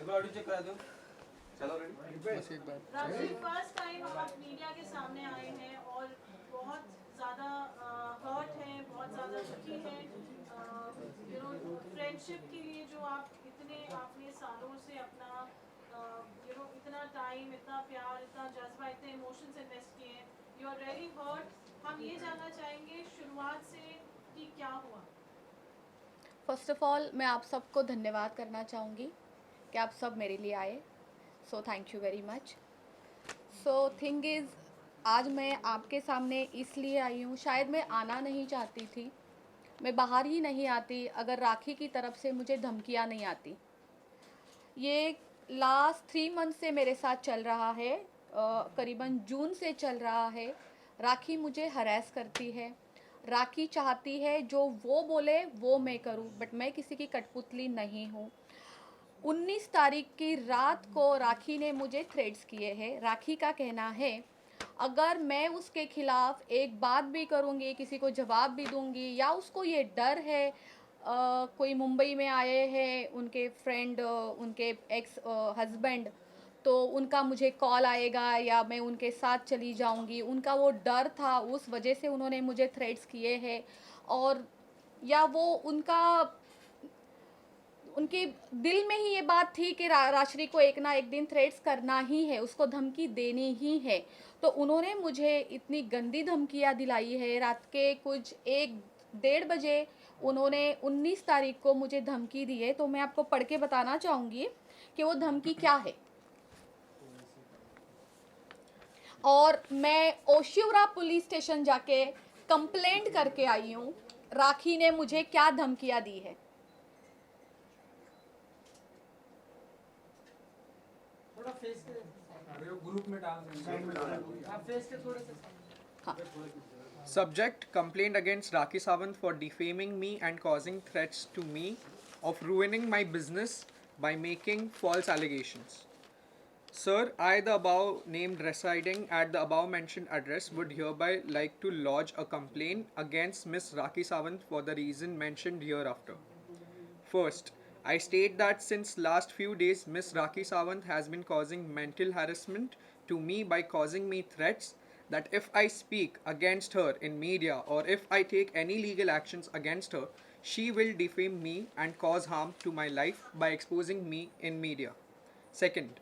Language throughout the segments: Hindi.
ऑडियो चेक करा दो। चलो रेडी। बस एक बार राजू, फर्स्ट टाइम आप मीडिया के सामने आए हैं और बहुत ज़्यादा हर्ट है, बहुत ज़्यादा दुखी है। फ्रेंडशिप के लिए जो आप आपने सालों से अपना इतना टाइम, इतना प्यार, इतना जज्बा, इतने इमोशंस इन्वेस्ट किए हैं, यू आर वेरी हर्ट। हम ये जानना चाहेंगे शुरुआत से कि क्या हुआ। फर्स्ट ऑफ ऑल मैं आप सबको धन्यवाद करना चाहूँगी कि आप सब मेरे लिए आए। So thank you very much. So thing is, आज मैं आपके सामने इसलिए आई हूँ, शायद मैं आना नहीं चाहती थी, मैं बाहर ही नहीं आती अगर राखी की तरफ से मुझे धमकियाँ नहीं आती। ये लास्ट 3 मंथ से मेरे साथ चल रहा है, करीबन जून से चल रहा है। राखी मुझे हरास करती है, राखी चाहती है जो वो बोले वो मैं करूं, बट मैं किसी की कठपुतली नहीं हूं। 19 तारीख की रात को राखी ने मुझे थ्रेट्स किए हैं। राखी का कहना है अगर मैं उसके खिलाफ एक बात भी करूँगी, किसी को जवाब भी दूँगी, या उसको ये डर है कोई मुंबई में आए हैं उनके फ्रेंड, उनके एक्स हस्बैंड, तो उनका मुझे कॉल आएगा या मैं उनके साथ चली जाऊंगी, उनका वो डर था, उस वजह से उन्होंने मुझे थ्रेट्स किए हैं। और या वो उनके दिल में ही ये बात थी कि राश्री को एक ना एक दिन थ्रेट्स करना ही है, उसको धमकी देनी ही है। तो उन्होंने मुझे इतनी गंदी धमकियाँ दिलाई है। रात के कुछ 1-1:30 बजे उन्होंने 19 तारीख को मुझे धमकी दी है। तो मैं आपको पढ़ के बताना चाहूँगी कि वो धमकी क्या है। और मैं ओशिवरा पुलिस स्टेशन जाके कंप्लेंट करके आई हूँ, राखी ने मुझे क्या धमकियाँ दी है। थोड़ा फेस के ग्रुप में डाल देंगे, आप फेस के थोड़े से। हाँ। Subject: complaint against Rakhi Sawant for defaming me and causing threats to me of ruining my business by making false allegations. Sir, I, the above named residing at the above mentioned address, would hereby like to lodge a complaint against Miss Rakhi Sawant for the reason mentioned hereafter. First, I state that since last few days, Miss Rakhi Sawant has been causing mental harassment to me by causing me threats that if I speak against her in media or if I take any legal actions against her, she will defame me and cause harm to my life by exposing me in media. Second,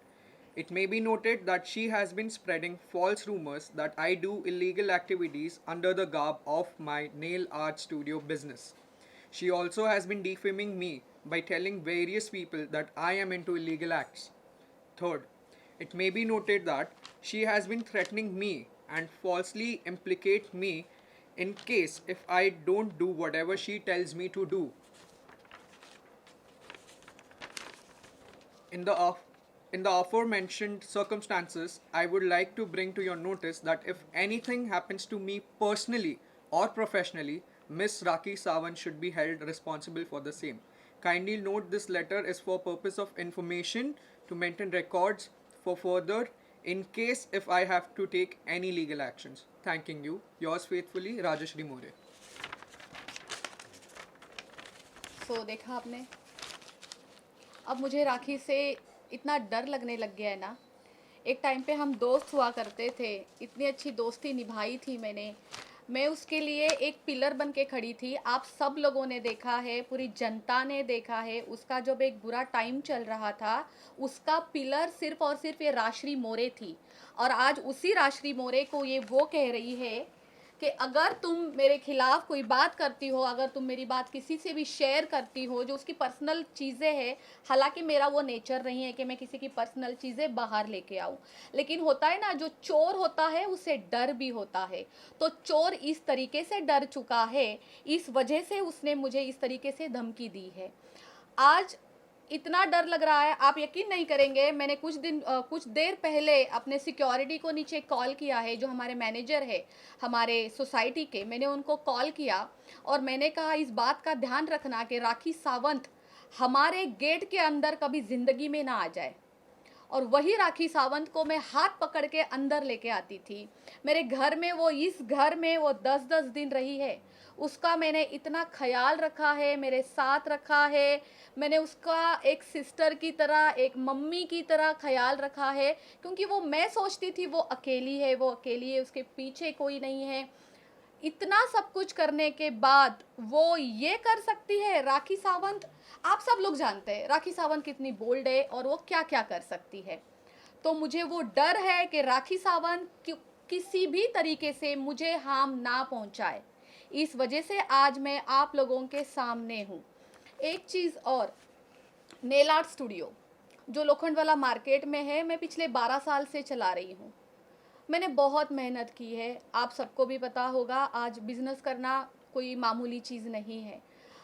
it may be noted that she has been spreading false rumors that I do illegal activities under the garb of my nail art studio business. She also has been defaming me by telling various people that I am into illegal acts. Third, it may be noted that she has been threatening me and falsely implicate me in case if I don't do whatever she tells me to do. In the aforementioned circumstances, I would like to bring to your notice that if anything happens to me personally or professionally, Miss Rakhi Sawant should be held responsible for the same. Kindly note this letter is for purpose of information to maintain records for further in case if I have to take any legal actions. Thanking you. Yours faithfully, Rajashri More. सो देखा आपने, अब मुझे राखी से इतना डर लगने लग गया है ना। एक टाइम पे हम दोस्त हुआ करते थे, इतनी अच्छी दोस्ती निभाई थी मैंने, मैं उसके लिए एक पिलर बन के खड़ी थी। आप सब लोगों ने देखा है, पूरी जनता ने देखा है, उसका जब एक बुरा टाइम चल रहा था उसका पिलर सिर्फ और सिर्फ ये राश्री मोरे थी। और आज उसी राश्री मोरे को ये वो कह रही है कि अगर तुम मेरे खिलाफ कोई बात करती हो, अगर तुम मेरी बात किसी से भी शेयर करती हो जो उसकी पर्सनल चीज़ें हैं, हालांकि मेरा वो नेचर नहीं है कि मैं किसी की पर्सनल चीज़ें बाहर लेके आऊँ, लेकिन होता है ना, जो चोर होता है उसे डर भी होता है। तो चोर इस तरीके से डर चुका है, इस वजह से उसने मुझे इस तरीके से धमकी दी है। आज इतना डर लग रहा है, आप यकीन नहीं करेंगे, मैंने कुछ देर पहले अपने सिक्योरिटी को नीचे कॉल किया है, जो हमारे मैनेजर है हमारे सोसाइटी के, मैंने उनको कॉल किया और मैंने कहा इस बात का ध्यान रखना कि राखी सावंत हमारे गेट के अंदर कभी ज़िंदगी में ना आ जाए। और वही राखी सावंत को मैं हाथ पकड़ के अंदर लेके आती थी। मेरे घर में वो, इस घर में वो 10-10 दिन रही है। उसका मैंने इतना ख्याल रखा है, मेरे साथ रखा है, मैंने उसका एक सिस्टर की तरह, एक मम्मी की तरह ख्याल रखा है, क्योंकि वो मैं सोचती थी वो अकेली है, वो अकेली है, उसके पीछे कोई नहीं है। इतना सब कुछ करने के बाद वो ये कर सकती है। राखी सावंत, आप सब लोग जानते हैं राखी सावंत कितनी बोल्ड है और वो क्या क्या कर सकती है। तो मुझे वो डर है कि राखी सावंत किसी भी तरीके से मुझे हार्म ना पहुंचाए, इस वजह से आज मैं आप लोगों के सामने हूँ। एक चीज़ और, नेल आर्ट स्टूडियो जो लोखंडवाला मार्केट में है, मैं पिछले 12 साल से चला रही हूँ। मैंने बहुत मेहनत की है, आप सबको भी पता होगा, आज बिज़नेस करना कोई मामूली चीज़ नहीं है।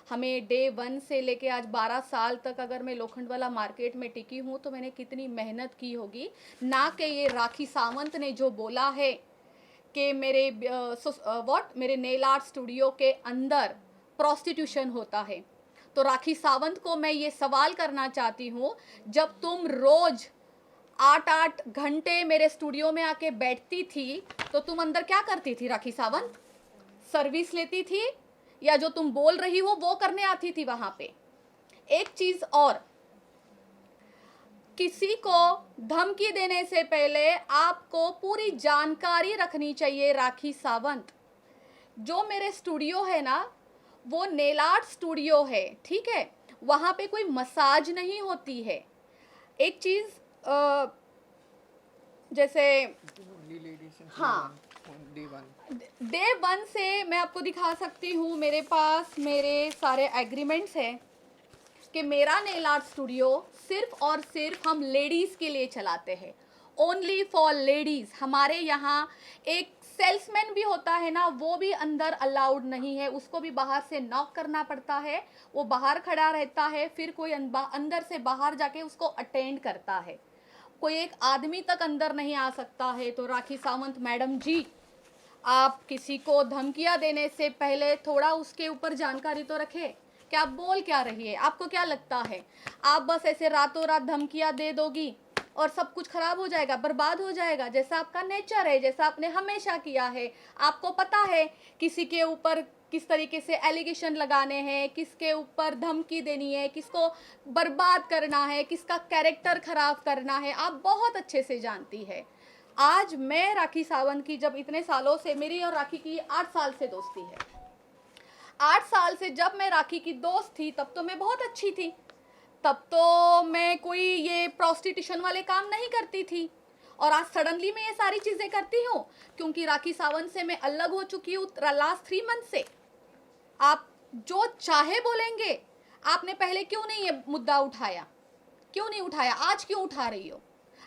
हमें डे 1 से लेके आज 12 साल तक अगर मैं लोखंडवाला मार्केट में टिकी हूँ तो मैंने कितनी मेहनत की होगी, ना कि ये राखी सावंत ने जो बोला है कि मेरे नेल आर्ट स्टूडियो के अंदर प्रोस्टिट्यूशन होता है। तो राखी सावंत को मैं ये सवाल करना चाहती हूँ, जब तुम रोज़ 8-8 घंटे मेरे स्टूडियो में आके बैठती थी तो तुम अंदर क्या करती थी राखी सावंत? सर्विस लेती थी या जो तुम बोल रही हो वो करने आती थी वहां पे? एक चीज और, किसी को धमकी देने से पहले आपको पूरी जानकारी रखनी चाहिए। राखी सावंत, जो मेरे स्टूडियो है ना, वो नेल आर्ट स्टूडियो है, ठीक है? वहां पे कोई मसाज नहीं होती है। एक चीज जैसे हाँ, डे 1 से मैं आपको दिखा सकती हूँ, मेरे पास मेरे सारे एग्रीमेंट्स हैं कि मेरा नेल आर्ट स्टूडियो सिर्फ और सिर्फ हम लेडीज़ के लिए चलाते हैं, ओनली फॉर लेडीज़। हमारे यहाँ एक सेल्समैन भी होता है ना, वो भी अंदर अलाउड नहीं है, उसको भी बाहर से नॉक करना पड़ता है, वो बाहर खड़ा रहता है, फिर कोई अंदर से बाहर जाके उसको अटेंड करता है, कोई एक आदमी तक अंदर नहीं आ सकता है। तो राखी सावंत मैडम जी, आप किसी को धमकियां देने से पहले थोड़ा उसके ऊपर जानकारी तो रखें कि आप बोल क्या रही है। आपको क्या लगता है आप बस ऐसे रातों रात धमकियां दे दोगी और सब कुछ खराब हो जाएगा, बर्बाद हो जाएगा, जैसा आपका नेचर है, जैसा आपने हमेशा किया है? आपको पता है किसी के ऊपर किस तरीके से एलिगेशन लगाने हैं, किसके ऊपर धमकी देनी है, किसको बर्बाद करना है, किसका कैरेक्टर खराब करना है, आप बहुत अच्छे से जानती है। आज मैं राखी सावंत की, जब इतने सालों से मेरी और राखी की 8 साल से दोस्ती है, 8 साल से जब मैं राखी की दोस्त थी तब तो मैं बहुत अच्छी थी, तब तो मैं कोई ये प्रोस्टिट्यूशन वाले काम नहीं करती थी, और आज सडनली मैं ये सारी चीज़ें करती हूँ क्योंकि राखी सावंत से मैं अलग हो चुकी हूँ लास्ट 3 मंथ से। आप जो चाहे बोलेंगे, आपने पहले क्यों नहीं ये मुद्दा उठाया, क्यों नहीं उठाया, आज क्यों उठा रही हो?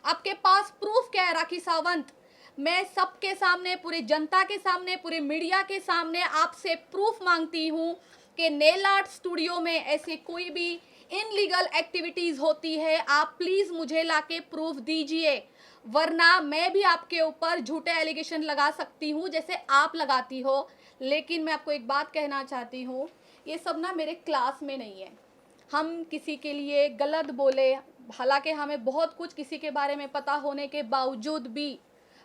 आपके पास प्रूफ क्या है राखी सावंत? मैं सबके सामने, पूरे जनता के सामने, पूरे मीडिया के सामने आपसे प्रूफ मांगती हूँ कि नेल आर्ट स्टूडियो में ऐसे कोई भी इनलीगल एक्टिविटीज़ होती है, आप प्लीज़ मुझे लाके प्रूफ दीजिए, वरना मैं भी आपके ऊपर झूठे एलिगेशन लगा सकती हूँ जैसे आप लगाती हो। लेकिन मैं आपको एक बात कहना चाहती हूँ, ये सब ना मेरे क्लास में नहीं है। हम किसी के लिए गलत बोले, हालांकि हमें बहुत कुछ किसी के बारे में पता होने के बावजूद भी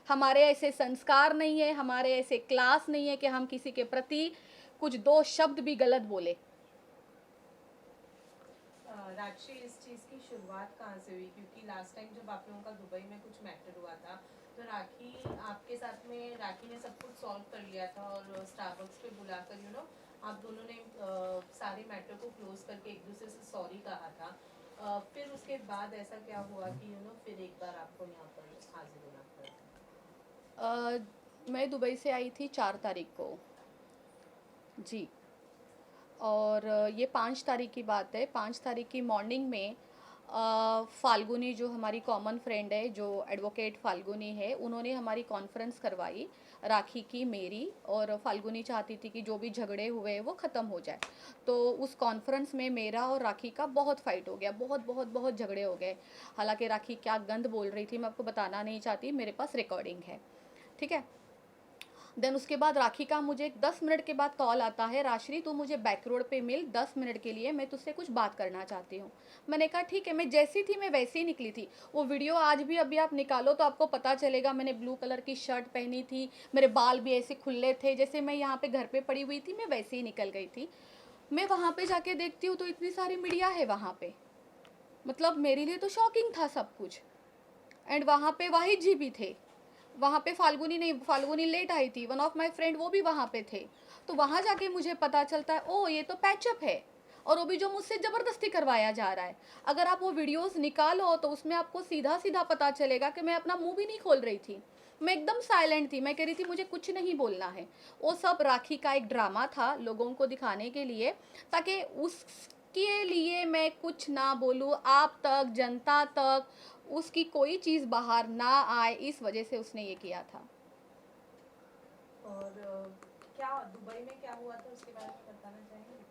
हमारे ऐसे संस्कार नहीं है, हमारे ऐसे क्लास नहीं है कि हम किसी के प्रति कुछ 2 शब्द भी गलत बोले। राजश्री, इस चीज़ की शुरुआत कहाँ से हुई? क्योंकि लास्ट टाइम जब आप लोगों का दुबई में कुछ मैटर हुआ था तो राखी आपके साथ में, राखी ने सब कुछ सॉल्व कर लिया था और स्टारबक्स पे बुलाकर आप दोनों ने सारे मैटर को क्लोज करके एक दूसरे से सॉरी कहा था। फिर उसके बाद ऐसा क्या हुआ कि फिर एक बार आपको यहाँ पर हाजिर होना पड़ा? मैं दुबई से आई थी 4 तारीख को जी, और ये 5 तारीख की बात है। 5 तारीख की मॉर्निंग में फाल्गुनी, जो हमारी कॉमन फ्रेंड है, जो एडवोकेट फाल्गुनी है, उन्होंने हमारी कॉन्फ्रेंस करवाई राखी की, मेरी, और फाल्गुनी चाहती थी कि जो भी झगड़े हुए वो ख़त्म हो जाए। तो उस कॉन्फ्रेंस में मेरा और राखी का बहुत फ़ाइट हो गया, बहुत बहुत बहुत झगड़े हो गए। हालांकि राखी क्या गंद बोल रही थी मैं आपको बताना नहीं चाहती, मेरे पास रिकॉर्डिंग है, ठीक है? देन उसके बाद राखी का मुझे 10 मिनट के बाद कॉल आता है, राश्री तू मुझे बैक रोड पे मिल 10 मिनट के लिए, मैं तुझसे कुछ बात करना चाहती हूँ। मैंने कहा ठीक है। मैं जैसी थी मैं वैसे ही निकली थी। वो वीडियो आज भी अभी आप निकालो तो आपको पता चलेगा, मैंने ब्लू कलर की शर्ट पहनी थी, मेरे बाल भी ऐसे खुले थे, जैसे मैं यहाँ पे घर पे पड़ी हुई थी मैं वैसे ही निकल गई थी। मैं वहाँ पे जाके देखती हूँ तो इतनी सारी मीडिया है वहाँ पे, मतलब मेरे लिए तो शॉकिंग था सब कुछ। एंड वहाँ पे वाहिद जी भी थे, वहाँ पे फाल्गुनी लेट आई थी, वन ऑफ माय फ्रेंड वो भी वहाँ पे थे। तो वहाँ जाके मुझे पता चलता है ओ ये तो पैचअप है, और वो भी जो मुझसे ज़बरदस्ती करवाया जा रहा है। अगर आप वो वीडियोस निकालो तो उसमें आपको सीधा सीधा पता चलेगा कि मैं अपना मुंह भी नहीं खोल रही थी, मैं एकदम साइलेंट थी। मैं कह रही थी मुझे कुछ नहीं बोलना है। वो सब राखी का एक ड्रामा था लोगों को दिखाने के लिए, ताकि उसके लिए मैं कुछ ना बोलूँ, आप तक, जनता तक उसकी कोई चीज़ बाहर ना आए, इस वजह से उसने ये किया था। और क्या दुबई में क्या हुआ था उसके बारे में बताना चाहेंगे?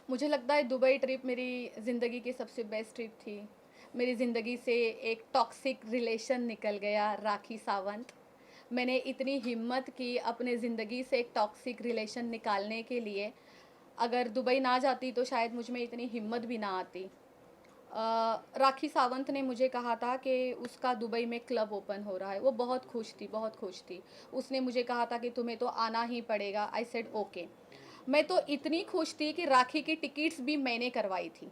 मुझे लगता है दुबई ट्रिप मेरी ज़िंदगी की सबसे बेस्ट ट्रिप थी। मेरी ज़िंदगी से एक टॉक्सिक रिलेशन निकल गया, राखी सावंत। मैंने इतनी हिम्मत की अपने ज़िंदगी से एक टॉक्सिक रिलेशन निकालने के लिए। अगर दुबई ना जाती तो शायद मुझ में इतनी हिम्मत भी ना आती। राखी सावंत ने मुझे कहा था कि उसका दुबई में क्लब ओपन हो रहा है। वो बहुत खुश थी, बहुत खुश थी। उसने मुझे कहा था कि तुम्हें तो आना ही पड़ेगा। I said okay. मैं तो इतनी खुश थी कि राखी की टिकट्स भी मैंने करवाई थी।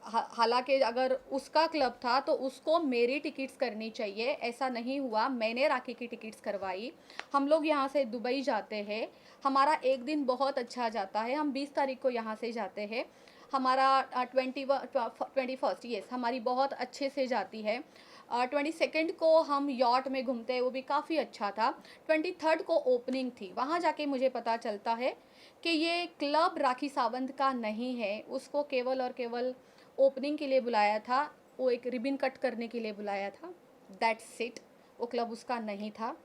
हालांकि अगर उसका क्लब था तो उसको मेरी टिकट्स करनी चाहिए, ऐसा नहीं हुआ। मैंने राखी की टिकट्स करवाई। हम लोग यहाँ से दुबई जाते हैं, हमारा एक दिन बहुत अच्छा जाता है। हम 20 तारीख को यहाँ से जाते हैं, हमारा 21st येस हमारी बहुत अच्छे से जाती है। 22nd को हम यॉट में घूमते हैं, वो भी काफ़ी अच्छा था। 23rd को ओपनिंग थी। वहाँ जाके मुझे पता चलता है कि ये क्लब राखी सावंत का नहीं है, उसको केवल और केवल ओपनिंग के लिए बुलाया था, वो एक रिबन कट करने के लिए बुलाया था, दैट्स इट। वो क्लब उसका नहीं था।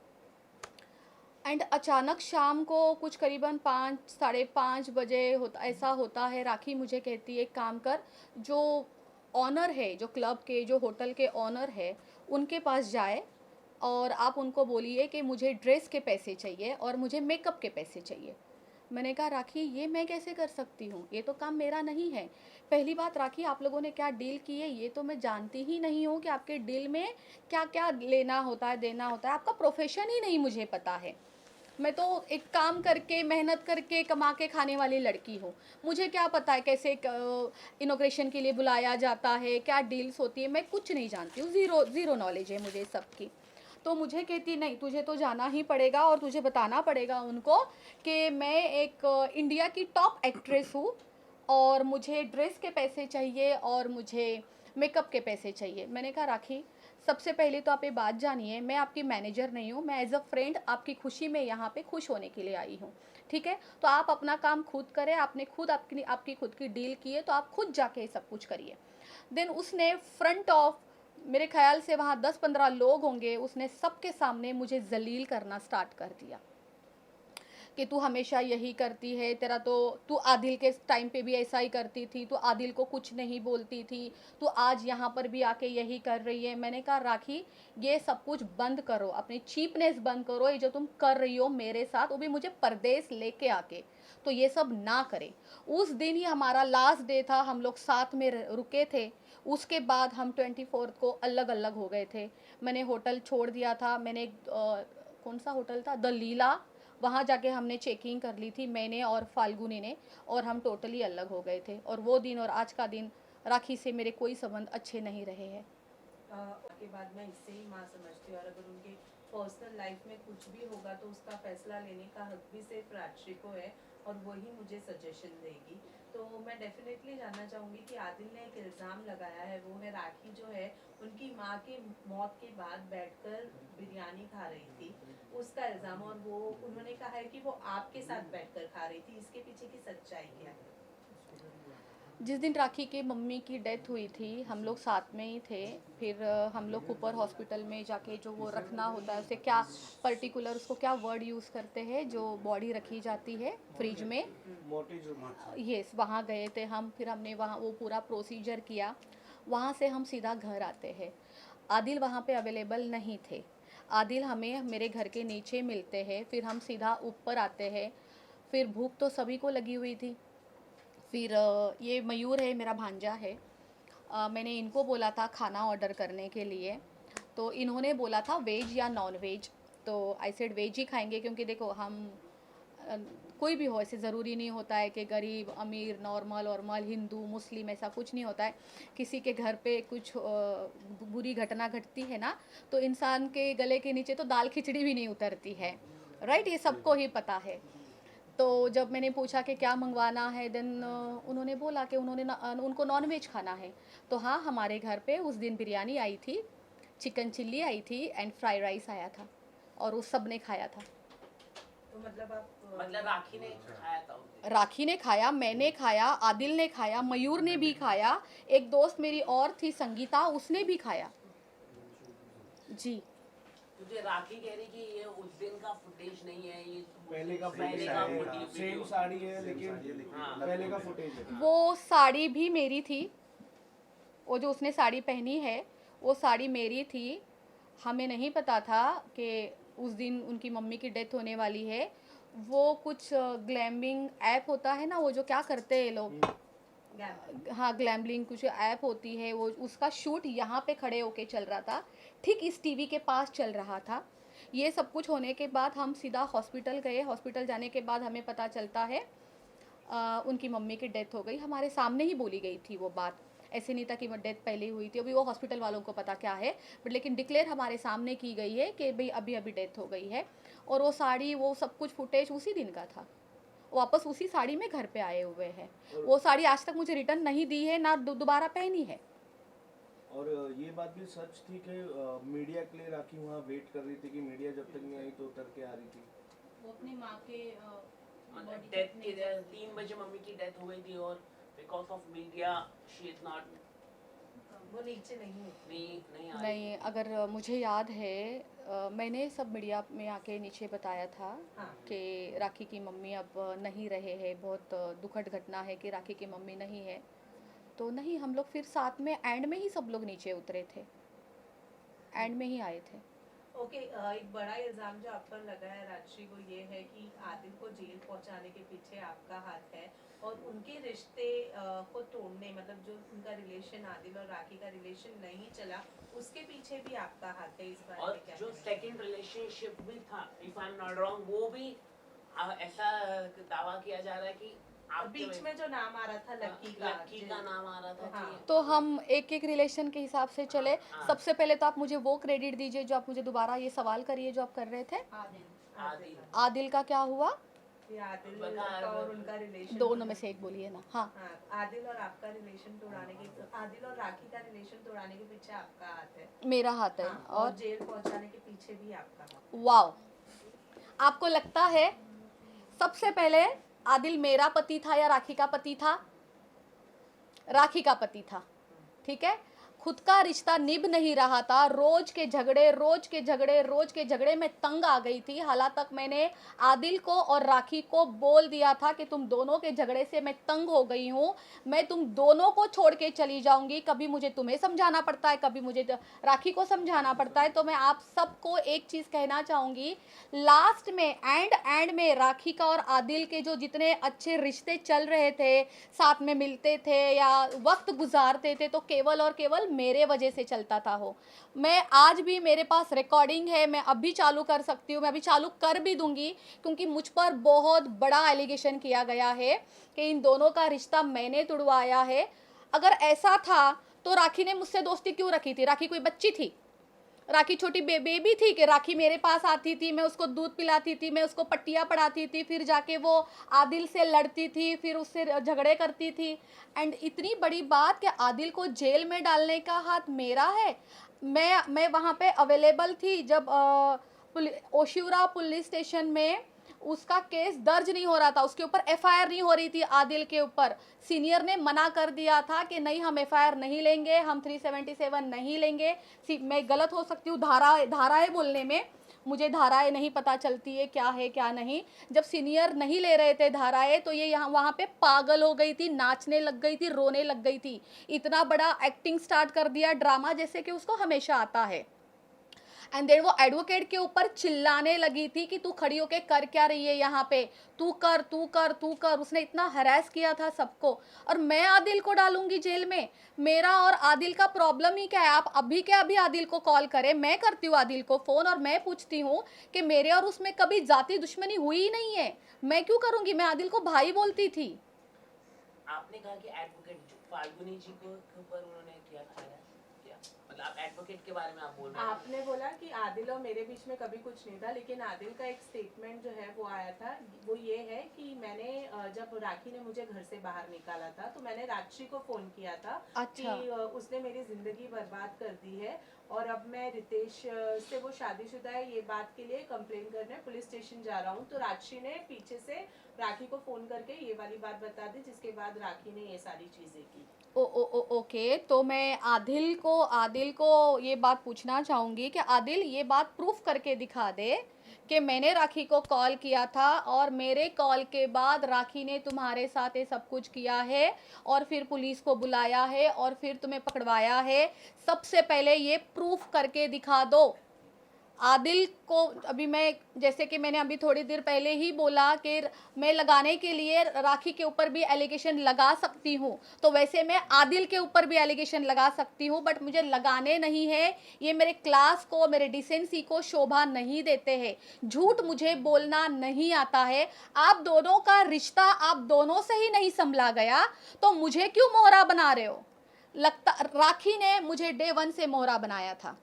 एंड अचानक शाम को कुछ करीबन 5 साढ़े 5 बजे ऐसा होता है, राखी मुझे कहती है एक काम कर, जो ऑनर है, जो क्लब के, जो होटल के ऑनर है, उनके पास जाए और आप उनको बोलिए कि मुझे ड्रेस के पैसे चाहिए और मुझे मेकअप के पैसे चाहिए। मैंने कहा राखी ये मैं कैसे कर सकती हूँ, ये तो काम मेरा नहीं है। पहली बात राखी, आप लोगों ने क्या डील की है ये तो मैं जानती ही नहीं हूँ कि आपके डील में क्या क्या लेना होता है, देना होता है। आपका प्रोफेशन ही नहीं मुझे पता है। मैं तो एक काम करके, मेहनत करके, कमा के खाने वाली लड़की हूँ। मुझे क्या पता है कैसे इनॉग्रेशन के लिए बुलाया जाता है, क्या डील्स होती है, मैं कुछ नहीं जानती हूँ। ज़ीरो नॉलेज है मुझे सब की। तो मुझे कहती नहीं, तुझे तो जाना ही पड़ेगा और तुझे बताना पड़ेगा उनको कि मैं एक इंडिया की टॉप एक्ट्रेस हूँ और मुझे ड्रेस के पैसे चाहिए और मुझे मेकअप के पैसे चाहिए। मैंने कहा राखी, सबसे पहले तो आप ये बात जानिए, मैं आपकी मैनेजर नहीं हूँ, मैं एज अ फ्रेंड आपकी खुशी में यहाँ पे खुश होने के लिए आई हूँ, ठीक है? तो आप अपना काम खुद करें, आपने खुद आपकी खुद की डील की है तो आप खुद जाके सब कुछ करिए। देन उसने फ्रंट ऑफ, मेरे ख्याल से वहाँ 10-15 लोग होंगे, उसने सबके सामने मुझे जलील करना स्टार्ट कर दिया कि तू हमेशा यही करती है, तेरा तो, तू आदिल के टाइम पे भी ऐसा ही करती थी, तू आदिल को कुछ नहीं बोलती थी, तू आज यहाँ पर भी आके यही कर रही है। मैंने कहा राखी ये सब कुछ बंद करो, अपनी चीपनेस बंद करो, ये जो तुम कर रही हो मेरे साथ, वो भी मुझे परदेश लेके आके, तो ये सब ना करे। उस दिन ही हमारा लास्ट डे था, हम लोग साथ में रुके थे। उसके बाद हम 24 को अलग अलग हो गए थे। मैंने होटल छोड़ दिया था, मैंने कौन सा होटल था, द लीला, वहाँ जाके हमने चेकिंग कर ली थी, मैंने और फाल्गुनी ने, और हम टोटली अलग हो गए थे। और वो दिन और आज का दिन राखी से मेरे कोई संबंध अच्छे नहीं रहे हैं। के बाद मैं इससे ही माँ समझती हूँ, और अगर उनके पर्सनल लाइफ में कुछ भी होगा तो उसका फैसला लेने का हक भी सिर्फ राजश्री को है और वही मुझे सजेशन देगी। तो मैं डेफिनेटली जानना चाहूँगी कि आदिल ने एक इल्ज़ाम लगाया है, वो है राखी जो है उनकी माँ के मौत के बाद बैठकर बिरयानी खा रही थी, उसका इल्ज़ाम, और वो उन्होंने कहा है कि वो आपके साथ बैठकर खा रही थी। इसके पीछे की सच्चाई क्या है? जिस दिन राखी के मम्मी की डेथ हुई थी हम लोग साथ में ही थे। फिर हम लोग ऊपर हॉस्पिटल में जाके जो वो रखना होता है, उसे क्या पर्टिकुलर, उसको क्या वर्ड यूज़ करते हैं, जो बॉडी रखी जाती है फ्रिज में, यस, वहाँ गए थे हम। फिर हमने वहाँ वो पूरा प्रोसीजर किया। वहाँ से हम सीधा घर आते हैं। आदिल वहाँ पे अवेलेबल नहीं थे। आदिल हमें मेरे घर के नीचे मिलते हैं, फिर हम सीधा ऊपर आते हैं। फिर भूख तो सभी को लगी हुई थी। फिर ये मयूर है, मेरा भांजा है। मैंने इनको बोला था खाना ऑर्डर करने के लिए, तो इन्होंने बोला था वेज या नॉन वेज। तो आई सेड वेज ही खाएंगे, क्योंकि देखो हम कोई भी हो, ऐसे ज़रूरी नहीं होता है कि गरीब अमीर नॉर्मल वॉर्मल हिंदू मुस्लिम, ऐसा कुछ नहीं होता है। किसी के घर पे कुछ बुरी घटना घटती है ना, तो इंसान के गले के नीचे तो दाल खिचड़ी भी नहीं उतरती है, राइट? ये सबको ही पता है। तो जब मैंने पूछा कि क्या मंगवाना है, देन उन्होंने बोला कि उनको नॉन वेज खाना है। तो हाँ, हमारे घर पे उस दिन बिरयानी आई थी, चिकन चिल्ली आई थी एंड फ्राइड राइस आया था, और उस सब ने खाया था। तो मतलब आप मतलब राखी ने खाया था उस दिन? राखी ने खाया, मैंने खाया, आदिल ने खाया, मयूर ने भी खाया, एक दोस्त मेरी और थी संगीता, उसने भी खाया जी। तुझे राखी कह रही कि ये उस दिन का फुटेज नहीं है, ये पहले का पहले का फुटेज सेम साड़ी है, लेकिन हाँ। पहले का फुटेज है। वो साड़ी भी मेरी थी, वो जो उसने साड़ी पहनी है वो साड़ी मेरी थी। हमें नहीं पता था कि उस दिन उनकी मम्मी की डेथ होने वाली है। वो कुछ ग्लैमिंग ऐप होता है ना, वो जो क्या करते हैं लोग, हाँ ग्लैम्बलिंग कुछ ऐप होती है, वो उसका शूट यहाँ पे खड़े होके चल रहा था, ठीक इस टीवी के पास चल रहा था। ये सब कुछ होने के बाद हम सीधा हॉस्पिटल गए। हॉस्पिटल जाने के बाद हमें पता चलता है उनकी मम्मी की डेथ हो गई। हमारे सामने ही बोली गई थी वो बात, ऐसे नहीं था कि वो डेथ पहले हुई थी, अभी वो हॉस्पिटल वालों को पता क्या है, बट लेकिन डिक्लेयर हमारे सामने की गई है कि भाई अभी अभी डेथ हो गई है। और वो साड़ी, वो सब कुछ फुटेज उसी दिन का था, वापस उसी साड़ी में घर पे आए हुए हैं। वो साड़ी आज तक मुझे रिटर्न नहीं दी है, ना दोबारा पहनी है। और ये बात भी सच थी कि मीडिया के लिए राखी वहाँ वेट कर रही थी कि मीडिया जब तक नहीं आई तो उतर के आ रही थी। वो अपनी माँ के डेथ की 3 बजे मम्मी की डेथ हो गई थी, और because of media she is not, वो नीचे नहीं आ रही। नहीं, अगर मुझे याद है मैंने सब मीडिया में आके नीचे बताया था हाँ। कि राखी की मम्मी अब नहीं रहे हैं, बहुत दुखद घटना है कि राखी की मम्मी नहीं है। तो नहीं, हम लोग फिर साथ में एंड में ही सब लोग नीचे उतरे थे, एंड में ही आए थे। ओके। एक बड़ा इल्जाम जो आप पर लगा है राजश्री, वो ये है कि आदिल को जेल पहुंचाने के पीछे आपका हाथ है, और उनके रिश्ते को तोड़ने, मतलब जो उनका रिलेशन आदिल और राखी का रिलेशन नहीं चला, उसके पीछे भी आपका हाथ है। इस बारे और में क्या जो कहना है? सेकंड रिलेशनशिप भी था, if I am not wrong, वो भी ऐसा दावा किया जा रहा है कि आपके बीच में जो नाम आ रहा था लक्की का नाम आ रहा था हाँ। कि तो हम एक एक रिलेशन के हिसाब से चले। हाँ। सबसे पहले तो आप मुझे वो क्रेडिट दीजिए जो आप मुझे दोबारा ये सवाल करिए जो आप कर रहे थे। आदिल आदिल का क्या हुआ? ये आदिल का और उनका रिलेशन, दोनों में से एक बोलिए ना। हाँ, हाँ, आदिल और आपका रिलेशन तोड़ाने के, आदिल और राखी का रिलेशन तोड़ाने के पीछे आपका हाथ है। मेरा हाथ है। हाँ, और और जेल पहुंचाने के पीछे भी आपका हाथ है। वाओ, आपको लगता है सबसे पहले आदिल मेरा पति था या राखी का पति था? राखी का पति था, ठीक है। खुद का रिश्ता निभ नहीं रहा था, रोज के झगड़े में तंग आ गई थी। हालांकि तक मैंने आदिल को और राखी को बोल दिया था कि तुम दोनों के झगड़े से मैं तंग हो गई हूँ, मैं तुम दोनों को छोड़ के चली जाऊंगी। कभी मुझे तुम्हें समझाना पड़ता है, कभी मुझे राखी को समझाना पड़ता है। तो मैं आप सबको एक चीज़ कहना चाहूँगी, लास्ट में एंड में राखी का और आदिल के जो जितने अच्छे रिश्ते चल रहे थे, साथ में मिलते थे या वक्त गुजारते थे, तो केवल और केवल मेरे वजह से चलता था। हो, मैं आज भी, मेरे पास रिकॉर्डिंग है, मैं अभी चालू कर सकती हूँ, मैं अभी चालू कर भी दूंगी, क्योंकि मुझ पर बहुत बड़ा एलिगेशन किया गया है कि इन दोनों का रिश्ता मैंने तुड़वाया है। अगर ऐसा था तो राखी ने मुझसे दोस्ती क्यों रखी थी? राखी कोई बच्ची थी? राखी छोटी बेबी थी कि राखी मेरे पास आती थी, मैं उसको दूध पिलाती थी, मैं उसको पट्टियाँ पढ़ाती थी, फिर जाके वो आदिल से लड़ती थी, फिर उससे झगड़े करती थी। एंड इतनी बड़ी बात कि आदिल को जेल में डालने का हाथ मेरा है। मैं वहाँ पे अवेलेबल थी जब ओशिवरा पुलिस स्टेशन में उसका केस दर्ज नहीं हो रहा था, उसके ऊपर एफआईआर नहीं हो रही थी आदिल के ऊपर। सीनियर ने मना कर दिया था कि नहीं, हम एफआईआर नहीं लेंगे, हम 377 नहीं लेंगे। मैं गलत हो सकती हूँ धाराएं बोलने में, मुझे धाराएं नहीं पता चलती है क्या है क्या नहीं। जब सीनियर नहीं ले रहे थे धाराएं, तो ये यहाँ वहाँ पे पागल हो गई थी, नाचने लग गई थी, रोने लग गई थी, इतना बड़ा एक्टिंग स्टार्ट कर दिया, ड्रामा जैसे कि उसको हमेशा आता है। एंड देन वो एडवोकेट के ऊपर चिल्लाने लगी थी कि तू खड़ी होके कर क्या रही है यहाँ पे, तू कर तू कर तू कर। उसने इतना हरास किया था सबको, और मैं आदिल को डालूंगी जेल में। मेरा और आदिल का प्रॉब्लम ही क्या है? आप अभी के अभी आदिल को कॉल करें, मैं करती हूँ आदिल को फ़ोन और मैं पूछती हूँ कि मेरे और उसमें कभी जाति दुश्मनी हुई ही नहीं है, मैं क्यों करूँगी? मैं आदिल को भाई बोलती थी। आपने कहा कि एडवोकेट फाल्गुनी जी को के ऊपर उन्होंने किया था क्या, मतलब एडवोकेट के बारे में आप बोल रहे हैं? आपने बोला कि आदिल और मेरे बीच में कभी कुछ नहीं था, लेकिन आदिल का एक स्टेटमेंट जो है वो आया था, वो ये है कि मैंने जब राखी ने मुझे घर से बाहर निकाला था तो मैंने राक्षी को फोन किया था अच्छा। कि उसने मेरी जिंदगी बर्बाद कर दी है और अब मैं रितेश से, वो शादीशुदा है, ये बात के लिए कंप्लेन करने पुलिस स्टेशन जा रहा हूँ। तो राक्षी ने पीछे से राखी को फोन करके ये वाली बात बता दी, जिसके बाद राखी ने ये सारी चीजें की। ओके, तो मैं आदिल को ये बात पूछना चाहूँगी कि आदिल ये बात प्रूफ करके दिखा दे कि मैंने राखी को कॉल किया था और मेरे कॉल के बाद राखी ने तुम्हारे साथ ये सब कुछ किया है और फिर पुलिस को बुलाया है और फिर तुम्हें पकड़वाया है। सबसे पहले ये प्रूफ करके दिखा दो। आदिल को अभी मैं, जैसे कि मैंने अभी थोड़ी देर पहले ही बोला कि मैं लगाने के लिए राखी के ऊपर भी एलिगेशन लगा सकती हूँ, तो वैसे मैं आदिल के ऊपर भी एलिगेशन लगा सकती हूँ, बट मुझे लगाने नहीं है। ये मेरे क्लास को, मेरे डिसेंसी को शोभा नहीं देते हैं। झूठ मुझे बोलना नहीं आता है। आप दोनों का रिश्ता आप दोनों से ही नहीं संभला गया तो मुझे क्यों मोहरा बना रहे हो? लगता राखी ने मुझे डे 1 से मोहरा बनाया था।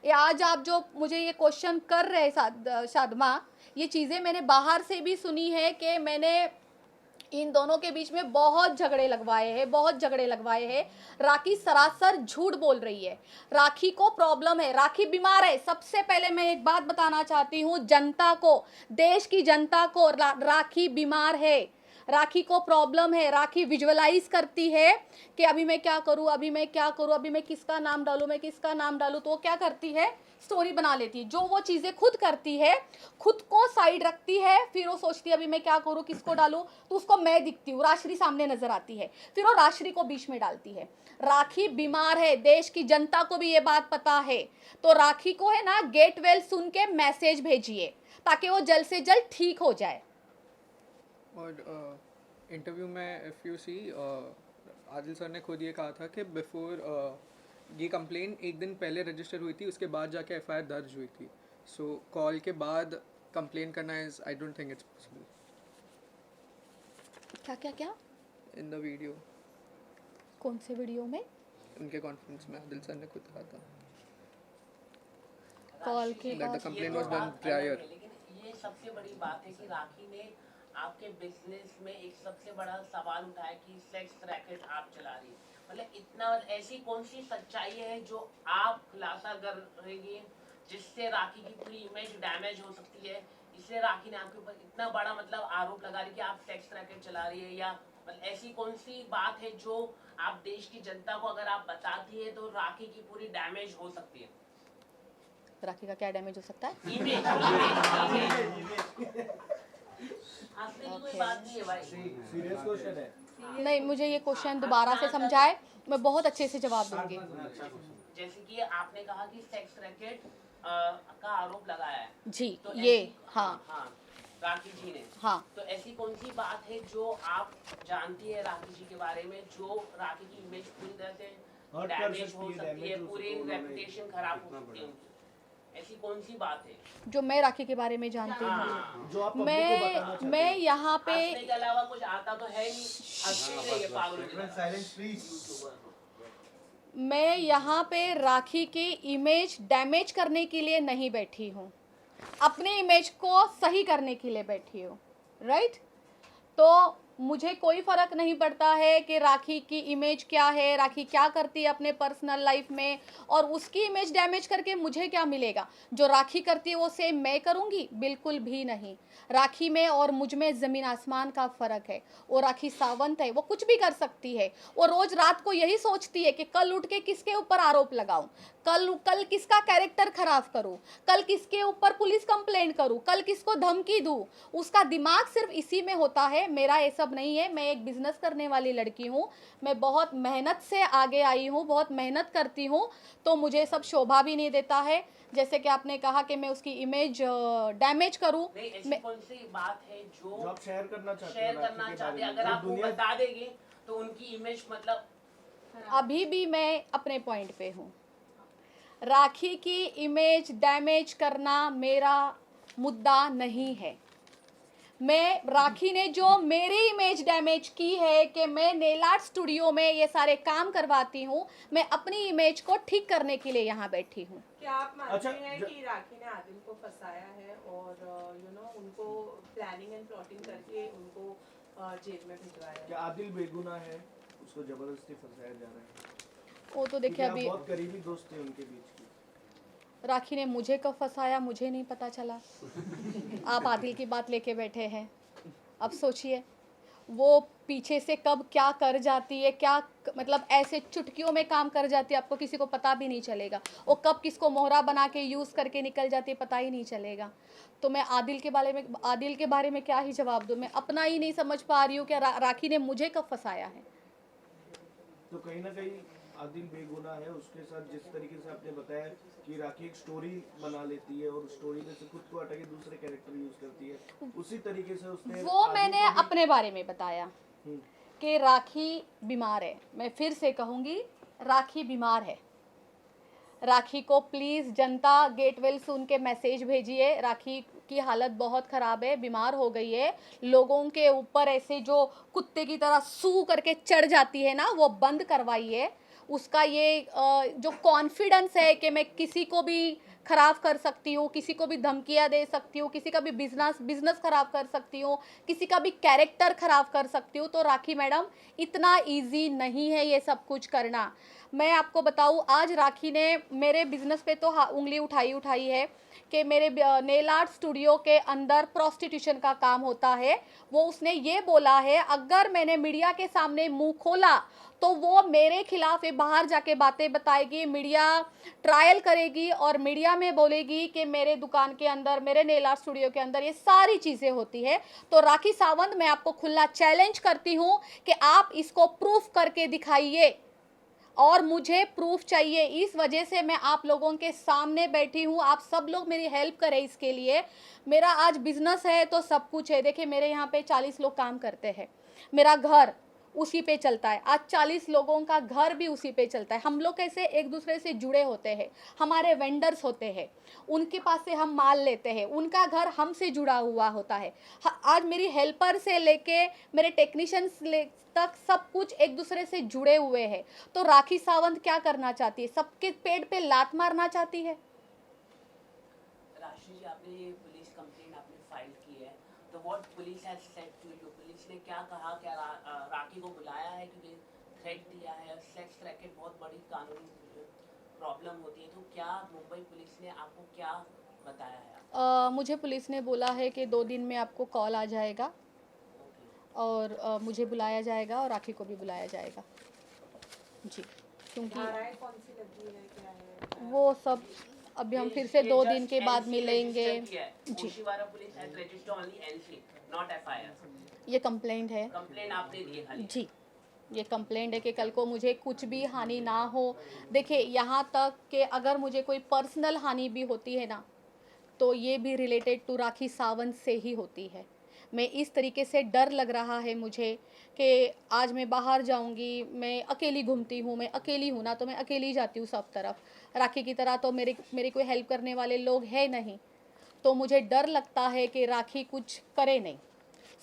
ये आज आप जो मुझे ये क्वेश्चन कर रहे शादमा, ये चीज़ें मैंने बाहर से भी सुनी है कि मैंने इन दोनों के बीच में बहुत झगड़े लगवाए हैं। राखी सरासर झूठ बोल रही है। राखी को प्रॉब्लम है, राखी बीमार है। सबसे पहले मैं एक बात बताना चाहती हूँ जनता को, देश की जनता को, राखी बीमार है, राखी को प्रॉब्लम है। राखी विजुअलाइज करती है कि अभी मैं क्या करूं, अभी मैं किसका नाम डालूं, तो वो क्या करती है? स्टोरी बना लेती है। जो वो चीज़ें खुद करती है, खुद को साइड रखती है, फिर वो सोचती है अभी मैं क्या करूं, किसको डालूं, तो उसको मैं दिखती हूँ, राश्री सामने नजर आती है, फिर वो राश्री को बीच में डालती है। राखी बीमार है, देश की जनता को भी ये बात पता है। तो राखी को है ना, गेट वेल सुन के मैसेज भेजिए ताकि वो जल्द से जल्द ठीक हो जाए। और इंटरव्यू में if you see, Adil sir ने खुद ये कहा था कि बिफोर ये कंप्लेन एक दिन पहले रजिस्टर हुई थी, उसके बाद जाके एफआईआर दर्ज हुई थी। सो कॉल के बाद कंप्लेन करना is, I don't think it's possible. क्या इन द वीडियो, कौन से वीडियो में? उनके कॉन्फ्रेंस में आदिल सर ने खुद कहा था कॉल के that the बाद। complaint ये was तो done बात prior. अलग है, लेकिन ये सबसे बड़ी बात है कि राखी ने आपके बिजनेस में एक सबसे बड़ा सवाल उठाया कि सेक्स रैकेट आप चला रही है। मतलब इतना, ऐसी कौन सी सच्चाई है जो आप खुलासा कर रहेंगी जिससे राखी की पूरी इमेज डैमेज हो सकती है? इसलिए राखी ने आपके ऊपर इतना बड़ा मतलब आरोप लगा रही कि आप सेक्स रैकेट चला रही है, या मतलब ऐसी कौन सी बात है जो आप देश की जनता को अगर आप बताती है तो राखी की पूरी डैमेज हो सकती है? राखी का क्या डैमेज हो सकता है? इमेज हंसने की कोई बात नहीं है भाई। सीरियस क्वेश्चन है। नहीं, मुझे ये क्वेश्चन दोबारा से समझाए, मैं बहुत अच्छे से जवाब दूंगी। जैसे कि आपने कहा कि सेक्स रैकेट का आरोप लगाया है जी, तो ये हाँ राखी जी ने, हाँ। तो ऐसी कौन सी बात है जो आप जानती है राखी जी के बारे में जो राखी की इमेज पूरी तरह से Hurt कर डैमेज सकती हो है, सकती है, damage हो पूरी सकती है, रेपुटेशन खराब हो सकती है उनकी? ऐसी कौन सी बात है? जो मैं राखी के बारे में जानती हूँ, हाँ, जो आप पब्लिक को बताना चाहते हैं। मैं यहाँ पे हंसने के अलावा कुछ आता तो है नहीं, हंसते रहिए पागलों की तरह। Silence please. मैं यहाँ पे राखी की इमेज डैमेज करने के लिए नहीं बैठी हूँ, अपनी इमेज को सही करने के लिए बैठी हूँ, राइट? तो मुझे कोई फ़र्क नहीं पड़ता है कि राखी की इमेज क्या है, राखी क्या करती है अपने पर्सनल लाइफ में, और उसकी इमेज डैमेज करके मुझे क्या मिलेगा? जो राखी करती है वो सेम मैं करूँगी? बिल्कुल भी नहीं। राखी में और मुझ में ज़मीन आसमान का फ़र्क है। वो राखी सावंत है, वो कुछ भी कर सकती है। वो रोज़ रात को यही सोचती है कि कल उठ के किसके ऊपर आरोप लगाऊं, कल किसका कैरेक्टर खराब करूं, कल किसके ऊपर पुलिस कंप्लेंट करूं, कल किसको धमकी दूं, उसका दिमाग सिर्फ इसी में होता है। मेरा ये सब नहीं है। मैं एक बिजनेस करने वाली लड़की हूं, मैं बहुत मेहनत से आगे आई हूं, बहुत मेहनत करती हूं, तो मुझे सब शोभा भी नहीं देता है। जैसे कि आपने कहा कि मैं उसकी इमेज डैमेज करूं। नहीं, ऐसी मैं- कौन सी बात है जो जो आप शेयर करना चाहते शेयर हैं करना राखी के चाहते बारे हैं? में, अगर जो आप वो दुनिया बता देंगे तो उनकी इमेज मतलब अभी भी मैं अपने पॉइंट पे हूँ। राखी की इमेज डैमेज करना मेरा मुद्दा नहीं है। मैं राखी ने जो मेरी इमेज डैमेज की है कि मैं नेल आर्ट स्टूडियो में ये सारे काम करवाती हूँ, मैं अपनी इमेज को ठीक करने के लिए यहाँ बैठी हूँ। क्या आप मानते अच्छा, हैं कि राखी ने आदिल को फंसाया है और उनको प्लानिंग एंड प्लॉटिंग करके उनको जेल में भिजवाया है? क्या आदिल बेगुनाह है, उसको जबरदस्ती फंसाया जा रहा है? वो तो देखिए क्योंकि आप अभी बहुत करीबी दोस्त थे उनके बीच की। राखी ने मुझे कब फंसाया मुझे नहीं पता चला। आप आदिल की बात लेके बैठे हैं। अब सोचिए वो पीछे से कब क्या कर जाती है, क्या मतलब ऐसे चुटकियों में काम कर जाती है, आपको किसी को पता भी नहीं चलेगा। वो कब किसको मोहरा बना के यूज़ करके निकल जाती है, पता ही नहीं चलेगा। तो मैं आदिल के बारे में क्या ही जवाब दूँ। मैं अपना ही नहीं समझ पा रही हूँ कि राखी ने मुझे कब फंसाया है। तो कहीं ना कहीं आदिल बेगुनाह है। उसके साथ जिस तरीके से आपने बताया कि राखी एक स्टोरी बना लेती है और स्टोरी में से खुद को हटा के दूसरे कैरेक्टर यूज करती है, उसी तरीके से उसने वो आदिल मैंने को भी- अपने बारे में बताया हम्म, कि राखी बीमार है। मैं फिर से कहूँगी, राखी बीमार है। राखी को please Janata get well soon के मैसेज भेजिए। राखी की हालत बहुत ख़राब है, बीमार हो गई है। लोगों के ऊपर ऐसे जो कुत्ते की तरह सू करके चढ़ जाती है ना, वो बंद करवाइए। उसका ये जो कॉन्फिडेंस है कि मैं किसी को भी ख़राब कर सकती हूँ, किसी को भी धमकियाँ दे सकती हूँ, किसी का भी बिजनेस ख़राब कर सकती हूँ, किसी का भी कैरेक्टर ख़राब कर सकती हूँ, तो राखी मैडम इतना इजी नहीं है ये सब कुछ करना। मैं आपको बताऊँ, आज राखी ने मेरे बिजनेस पे तो उंगली उठाई है कि मेरे नेल आर्ट स्टूडियो के अंदर प्रोस्टिट्यूशन का काम होता है। वो उसने ये बोला है, अगर मैंने मीडिया के सामने मुंह खोला तो वो मेरे खिलाफ बाहर जाके बातें बताएगी, मीडिया ट्रायल करेगी और मीडिया में बोलेगी कि मेरे दुकान के अंदर, मेरे नेल आर्ट स्टूडियो के अंदर ये सारी चीज़ें होती है। तो राखी सावंत, मैं आपको खुला चैलेंज करती हूँ कि आप इसको प्रूफ करके दिखाइए, और मुझे प्रूफ चाहिए। इस वजह से मैं आप लोगों के सामने बैठी हूँ। आप सब लोग मेरी हेल्प करें इसके लिए। मेरा आज बिजनेस है तो सब कुछ है। देखिए मेरे यहाँ पे 40 लोग काम करते हैं, मेरा घर उसी पे चलता है। आज 40 लोगों का घर भी उसी पे चलता है। हम लोग कैसे एक दूसरे से जुड़े होते हैं, हमारे वेंडर्स होते हैं, उनके पास से हम माल लेते हैं, उनका घर हमसे जुड़ा हुआ होता है। आज मेरी हेल्पर से लेके मेरे टेक्नीशियंस तक सब कुछ एक दूसरे से जुड़े हुए हैं। तो राखी सावंत क्या करना चाहती है? सबके पेट पे लात मारना चाहती है। राशि जी, आपने ये पुलिस कंप्लेंट आपने फाइल की है, तो what police has said to you? Police ने क्या कहा? क्या राखी को बुलाया है, क्योंकि थ्रेट दिया है? सेक्स रैकेट बहुत बड़ी कानूनी प्रॉब्लम होती है, तो क्या मुंबई पुलिस ने आपको क्या बताया है? मुझे पुलिस ने बोला है कि 2 दिन में आपको कॉल आ जाएगा और मुझे बुलाया जाएगा और राखी को भी बुलाया जाएगा जी, क्योंकि धाराएं कौन सी लगी है, क्या है? वो सब अभी हम फिर से 2 दिन के बाद मिलेंगे जी। Oshiwara police has registered only NC, not FIR. ये कंप्लेंट है कंप्लेंट आपने दी है खाली? जी, ये कंप्लेंट है कि कल को मुझे कुछ भी हानि ना हो। देखिए यहाँ तक कि अगर मुझे कोई पर्सनल हानि भी होती है ना, तो ये भी रिलेटेड टू राखी सावंत से ही होती है। मैं इस तरीके से डर लग रहा है मुझे कि आज मैं बाहर जाऊंगी, मैं अकेली घूमती हूँ, मैं अकेली हूँ ना, तो मैं अकेली जाती हूँ सब तरफ। राखी की तरह तो मेरी कोई हेल्प करने वाले लोग हैं नहीं, तो मुझे डर लगता है कि राखी कुछ करे नहीं।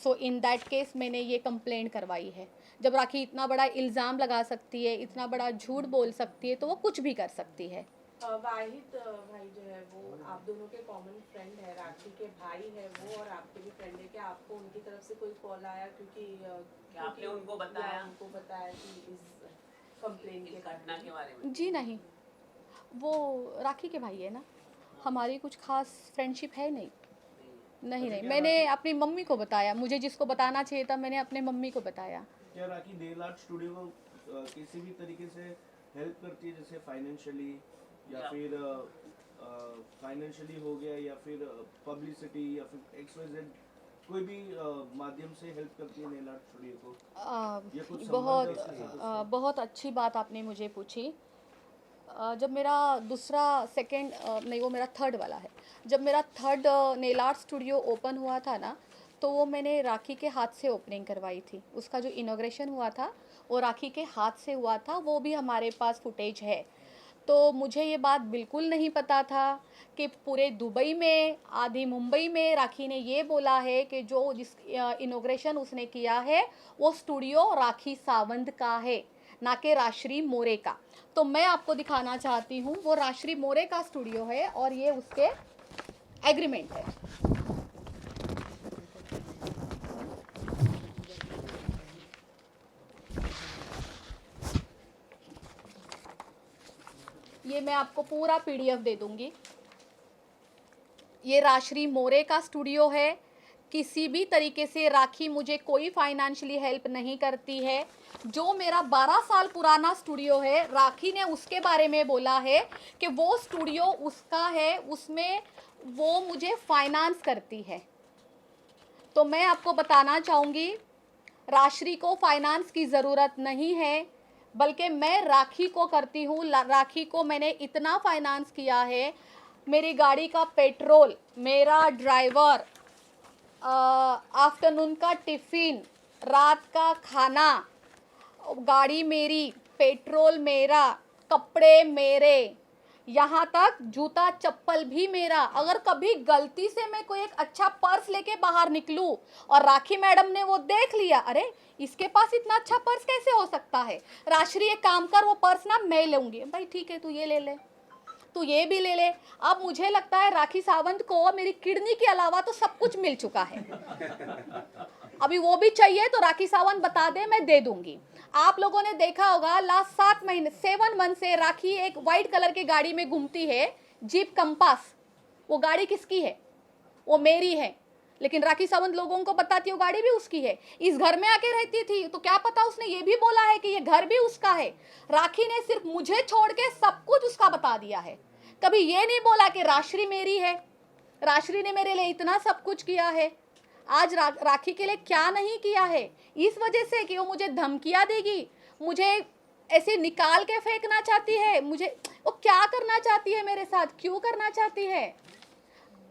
सो इन दैट केस मैंने ये कंप्लेंट करवाई है। जब राखी इतना बड़ा इल्ज़ाम लगा सकती है, इतना बड़ा झूठ बोल सकती है, तो वो कुछ भी कर सकती है। वाहिद भाई जो है वो आप दोनों के कॉमन फ्रेंड है, राखी के भाई है वो और आपके भी फ्रेंड है। क्या आपको उनकी तरफ से कोई कॉल आया? क्योंकि आपने उनको बताया कि इस कंप्लेंट के घटना के बारे में? जी नहीं, वो राखी के भाई है ना, हमारी कुछ खास फ्रेंडशिप है नहीं। नहीं, मैंने अपनी मम्मी को बताया। मुझे जिसको बताना चाहिए था मैंने अपने मम्मी को बताया। क्या राखी नेल आर्ट स्टूडियो को किसी भी तरीके से हेल्प करती है, जैसे फाइनेंशियली या फिर फाइनेंशियली हो गया या फिर पब्लिसिटी या फिर XYZ कोई भी माध्यम से हेल्प करती है नेल आर्ट स्टूडियो को? या कुछ संबंध है बहुत उसके साथ उसका? बहुत अच्छी बात आपने मुझे पूछी। जब मेरा दूसरा सेकंड नहीं, वो मेरा थर्ड वाला है, जब मेरा third nail art studio open हुआ था ना, तो वो मैंने राखी के हाथ से ओपनिंग करवाई थी। उसका जो इनॉग्रेशन हुआ था वो राखी के हाथ से हुआ था, वो भी हमारे पास फुटेज है। तो मुझे ये बात बिल्कुल नहीं पता था कि पूरे दुबई में, आधी मुंबई में राखी ने ये बोला है कि जो जिस इनॉग्रेशन उसने किया है वो स्टूडियो राखी सावंत का है, ना कि राजश्री मोरे का। तो मैं आपको दिखाना चाहती हूँ, वो राजश्री मोरे का स्टूडियो है और ये उसके एग्रीमेंट है। ये मैं आपको पूरा PDF दे दूंगी। ये राजश्री मोरे का स्टूडियो है। किसी भी तरीके से राखी मुझे कोई फाइनेंशियली हेल्प नहीं करती है। जो मेरा 12 साल पुराना स्टूडियो है, राखी ने उसके बारे में बोला है कि वो स्टूडियो उसका है, उसमें वो मुझे फाइनेंस करती है। तो मैं आपको बताना चाहूँगी, राजश्री को फाइनेंस की ज़रूरत नहीं है, बल्कि मैं राखी को करती हूँ। राखी को मैंने इतना फाइनेंस किया है, मेरी गाड़ी का पेट्रोल, मेरा ड्राइवर, आफ्टरनून का टिफ़िन, रात का खाना, गाड़ी मेरी, पेट्रोल मेरा, कपड़े मेरे, यहाँ तक जूता चप्पल भी मेरा। अगर कभी गलती से मैं कोई एक अच्छा पर्स लेके बाहर निकलूं और राखी मैडम ने वो देख लिया, अरे इसके पास इतना अच्छा पर्स कैसे हो सकता है, राजश्री एक काम कर, वो पर्स ना मैं लूँगी। भाई ठीक है, तू ये ले ले, तू ये भी ले ले। अब मुझे लगता है राखी सावंत को मेरी किडनी के अलावा तो सब कुछ मिल चुका है। अभी वो भी चाहिए तो राखी सावंत बता दे, मैं दे दूंगी। आप लोगों ने देखा होगा लास्ट 7 महीने 7 मंथ से राखी एक वाइट कलर की गाड़ी में घूमती है, जीप कंपास। वो गाड़ी किसकी है? वो मेरी है, लेकिन राखी सावंत लोगों को बताती है वो गाड़ी भी उसकी है। इस घर में आके रहती थी तो क्या पता उसने ये भी बोला है कि ये घर भी उसका है। राखी ने सिर्फ मुझे छोड़ के सब कुछ उसका बता दिया है। कभी ये नहीं बोला कि राजश्री मेरी है, राजश्री ने मेरे लिए इतना सब कुछ किया है। आज राखी के लिए क्या नहीं किया है, इस वजह से कि वो मुझे धमकियाँ देगी, मुझे ऐसे निकाल के फेंकना चाहती है, मुझे वो क्या करना चाहती है मेरे साथ, क्यों करना चाहती है।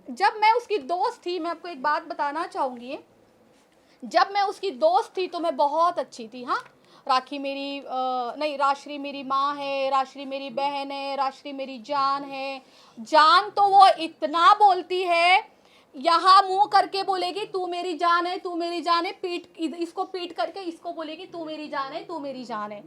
जब मैं उसकी दोस्त थी, मैं आपको एक बात बताना चाहूँगी, जब मैं उसकी दोस्त थी तो मैं बहुत अच्छी थी। हाँ, राखी मेरी नहीं, राजश्री मेरी माँ है, राजश्री मेरी बहन है, राजश्री मेरी जान है। जान तो वो इतना बोलती है, यहाँ मुंह करके बोलेगी तू मेरी जान है, तू मेरी जान है, इसको पीट करके इसको बोलेगी तू मेरी जान है, तू मेरी जान है।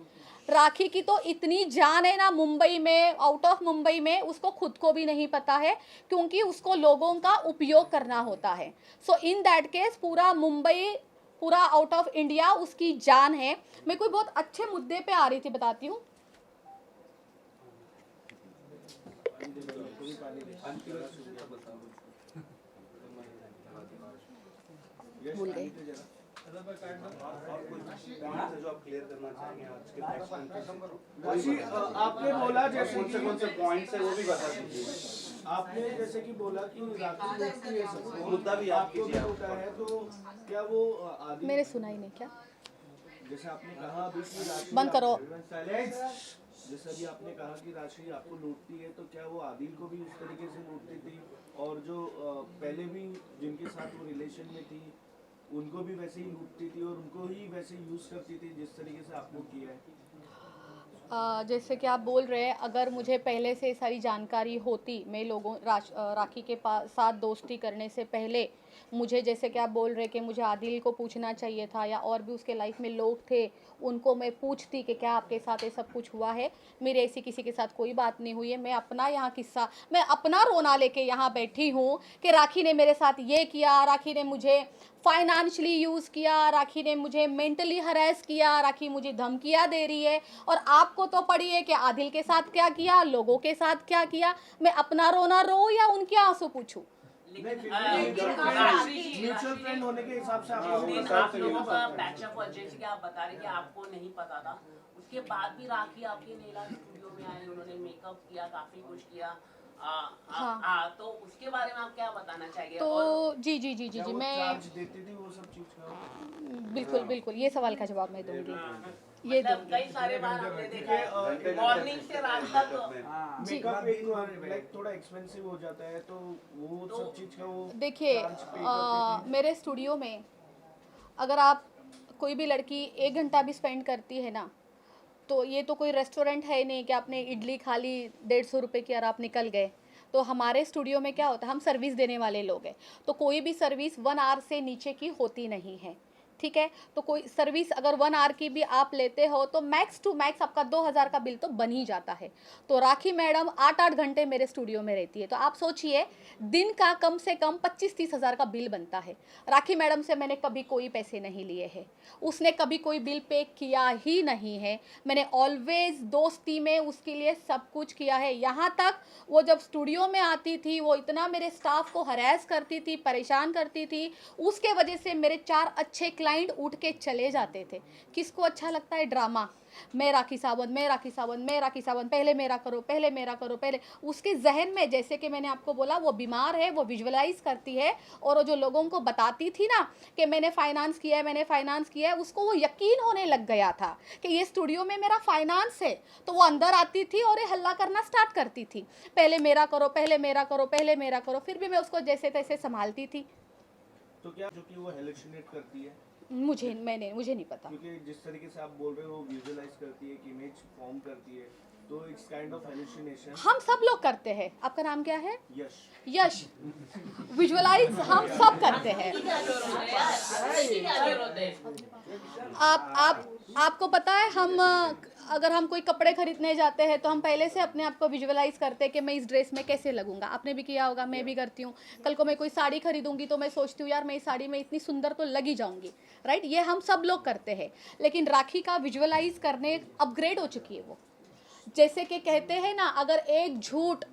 राखी की तो इतनी जान है ना, मुंबई में, आउट ऑफ मुंबई में, उसको खुद को भी नहीं पता है, क्योंकि उसको लोगों का उपयोग करना होता है। सो इन दैट केस पूरा मुंबई, पूरा आउट ऑफ इंडिया उसकी जान है। मैं कोई बहुत अच्छे मुद्दे पे आ रही थी, बताती हूँ। भूल गई। जो आप क्लियर करना चाहेंगे आज के आपने बोला जैसे कौन से पॉइंट्स है वो भी बता दीजिए। आपने जैसे कि बोला कि राखी लूटती है सबको, मुद्दा भी आपको भी होता है, तो क्या वो आदि मैंने सुना ही नहीं क्या। जैसे आपने कहा अभी कि राशि बंद करो। जैसे अभी आपने कहा कि राशि आपको लूटती है, तो क्या वो आदिल को भी उस तरीके से लूटती थी, और जो पहले भी जिनके साथ वो रिलेशन में थी उनको भी वैसे ही लूटती थी और उनको ही वैसे यूज करती थी जिस तरीके से आपको किया है? जैसे कि आप बोल रहे हैं, अगर मुझे पहले से सारी जानकारी होती, मैं लोगों राखी के साथ दोस्ती करने से पहले मुझे, जैसे कि आप बोल रहे कि मुझे आदिल को पूछना चाहिए था, या और भी उसके लाइफ में लोग थे उनको मैं पूछती कि क्या आपके साथ ये सब कुछ हुआ है। मेरे ऐसी किसी के साथ कोई बात नहीं हुई है। मैं अपना यहाँ किस्सा, मैं अपना रोना लेके यहाँ बैठी हूँ कि राखी ने मेरे साथ ये किया, राखी ने मुझे फाइनेंशियली यूज़ किया, राखी ने मुझे मेंटली हरेस किया, राखी मुझे धमकियाँ दे रही है। और आपको तो पड़ी है कि आदिल के साथ क्या किया, लोगों के साथ क्या किया। मैं अपना रोना रो या उनके आंसू पूछूं? म्यूचुअल फ्रेंड होने के हिसाब से आप लोगों का पैचअप, जैसे कि आप बता रहे कि आपको नहीं पता था, उसके बाद भी राखी आपके नेल आर्ट स्टूडियो में आए, उन्होंने मेकअप किया, काफी कुछ किया। हाँ। तो उसके बारे में आप क्या बताना चाहिए? तो और जी जी जी जी क्या जी वो मैं चार्ज देती थी वो सब चीज का? बिल्कुल बिल्कुल ये सवाल का जवाब मैं दूंगी, ये मतलब दूंगी। कई सारे बार हमने देखा है मॉर्निंग से रात तक जी। मेकअप भी लाइक थोड़ा एक्सपेंसिव हो जाता है, तो वो सब चीज का वो देखिए चार्ज पे करती थी। मेरे स्टूडियो में अगर आप कोई भी लड़की 1 घंटा भी स्पेंड करती है ना, तो ये तो कोई रेस्टोरेंट है ही नहीं कि आपने इडली खा ली 150 रुपये की और आप निकल गए। तो हमारे स्टूडियो में क्या होता है, हम सर्विस देने वाले लोग हैं, तो कोई भी सर्विस 1 आवर से नीचे की होती नहीं है, ठीक है। तो कोई सर्विस अगर 1 आवर की भी आप लेते हो तो मैक्स टू मैक्स आपका 2000 का बिल तो बन ही जाता है। तो राखी मैडम 8-8 घंटे मेरे स्टूडियो में रहती है, तो आप सोचिए दिन का कम से कम 25-30 हज़ार का बिल बनता है। राखी मैडम से मैंने कभी कोई पैसे नहीं लिए हैं, उसने कभी कोई बिल पे किया ही नहीं है। मैंने ऑलवेज दोस्ती में उसके लिए सब कुछ किया है। यहाँ तक वो जब स्टूडियो में आती थी वो इतना मेरे स्टाफ को हरास करती थी, परेशान करती थी, उसके वजह से मेरे 4 अच्छे क्लाइंट उठ के चले जाते थे। किसको अच्छा लगता है ड्रामा? मैं राखी सावंत, मैं राखी सावंत, मैं राखी सावंत, पहले मेरा करो, पहले मेरा करो, पहले। उसके जहन में, जैसे कि मैंने आपको बोला, वो बीमार है, वो विजुअलाइज करती है, और वो जो लोगों को बताती थी ना कि मैंने फाइनेंस किया है, मैंने फाइनेंस किया है, उसको वो यकीन होने लग गया था कि ये स्टूडियो में मेरा फाइनेंस है। तो वो अंदर आती थी और ये हल्ला करना स्टार्ट करती थी, पहले मेरा करो, पहले मेरा करो, पहले मेरा करो। फिर भी मैं उसको जैसे तैसे संभालती थी। तो क्या जो कि वो हेलुसिनेट करती है? मुझे नहीं पता। क्योंकि जिस तरीके से आप बोल रहे हो वो विजुअलाइज करती है, एक इमेज फॉर्म करती है, तो इट्स काइंड ऑफ हेलुसिनेशन। हम सब लोग करते हैं। आपका नाम क्या है? यश। यश। विजुअलाइज हम सब करते हैं। आपको पता है, अगर हम कोई कपड़े खरीदने जाते हैं तो हम पहले से अपने आप को विजुअलाइज करते हैं कि मैं इस ड्रेस में कैसे लगूंगा। आपने भी किया होगा, मैं भी करती हूँ। कल को मैं कोई साड़ी खरीदूंगी तो मैं सोचती हूँ यार मैं इस साड़ी में इतनी सुंदर तो लगी जाऊंगी, राइट। ये हम सब लोग करते हैं। लेकिन राखी का विजुअलाइज करने अपग्रेड हो चुकी है वो। जैसे कि कहते हैं ना, अगर एक झूठ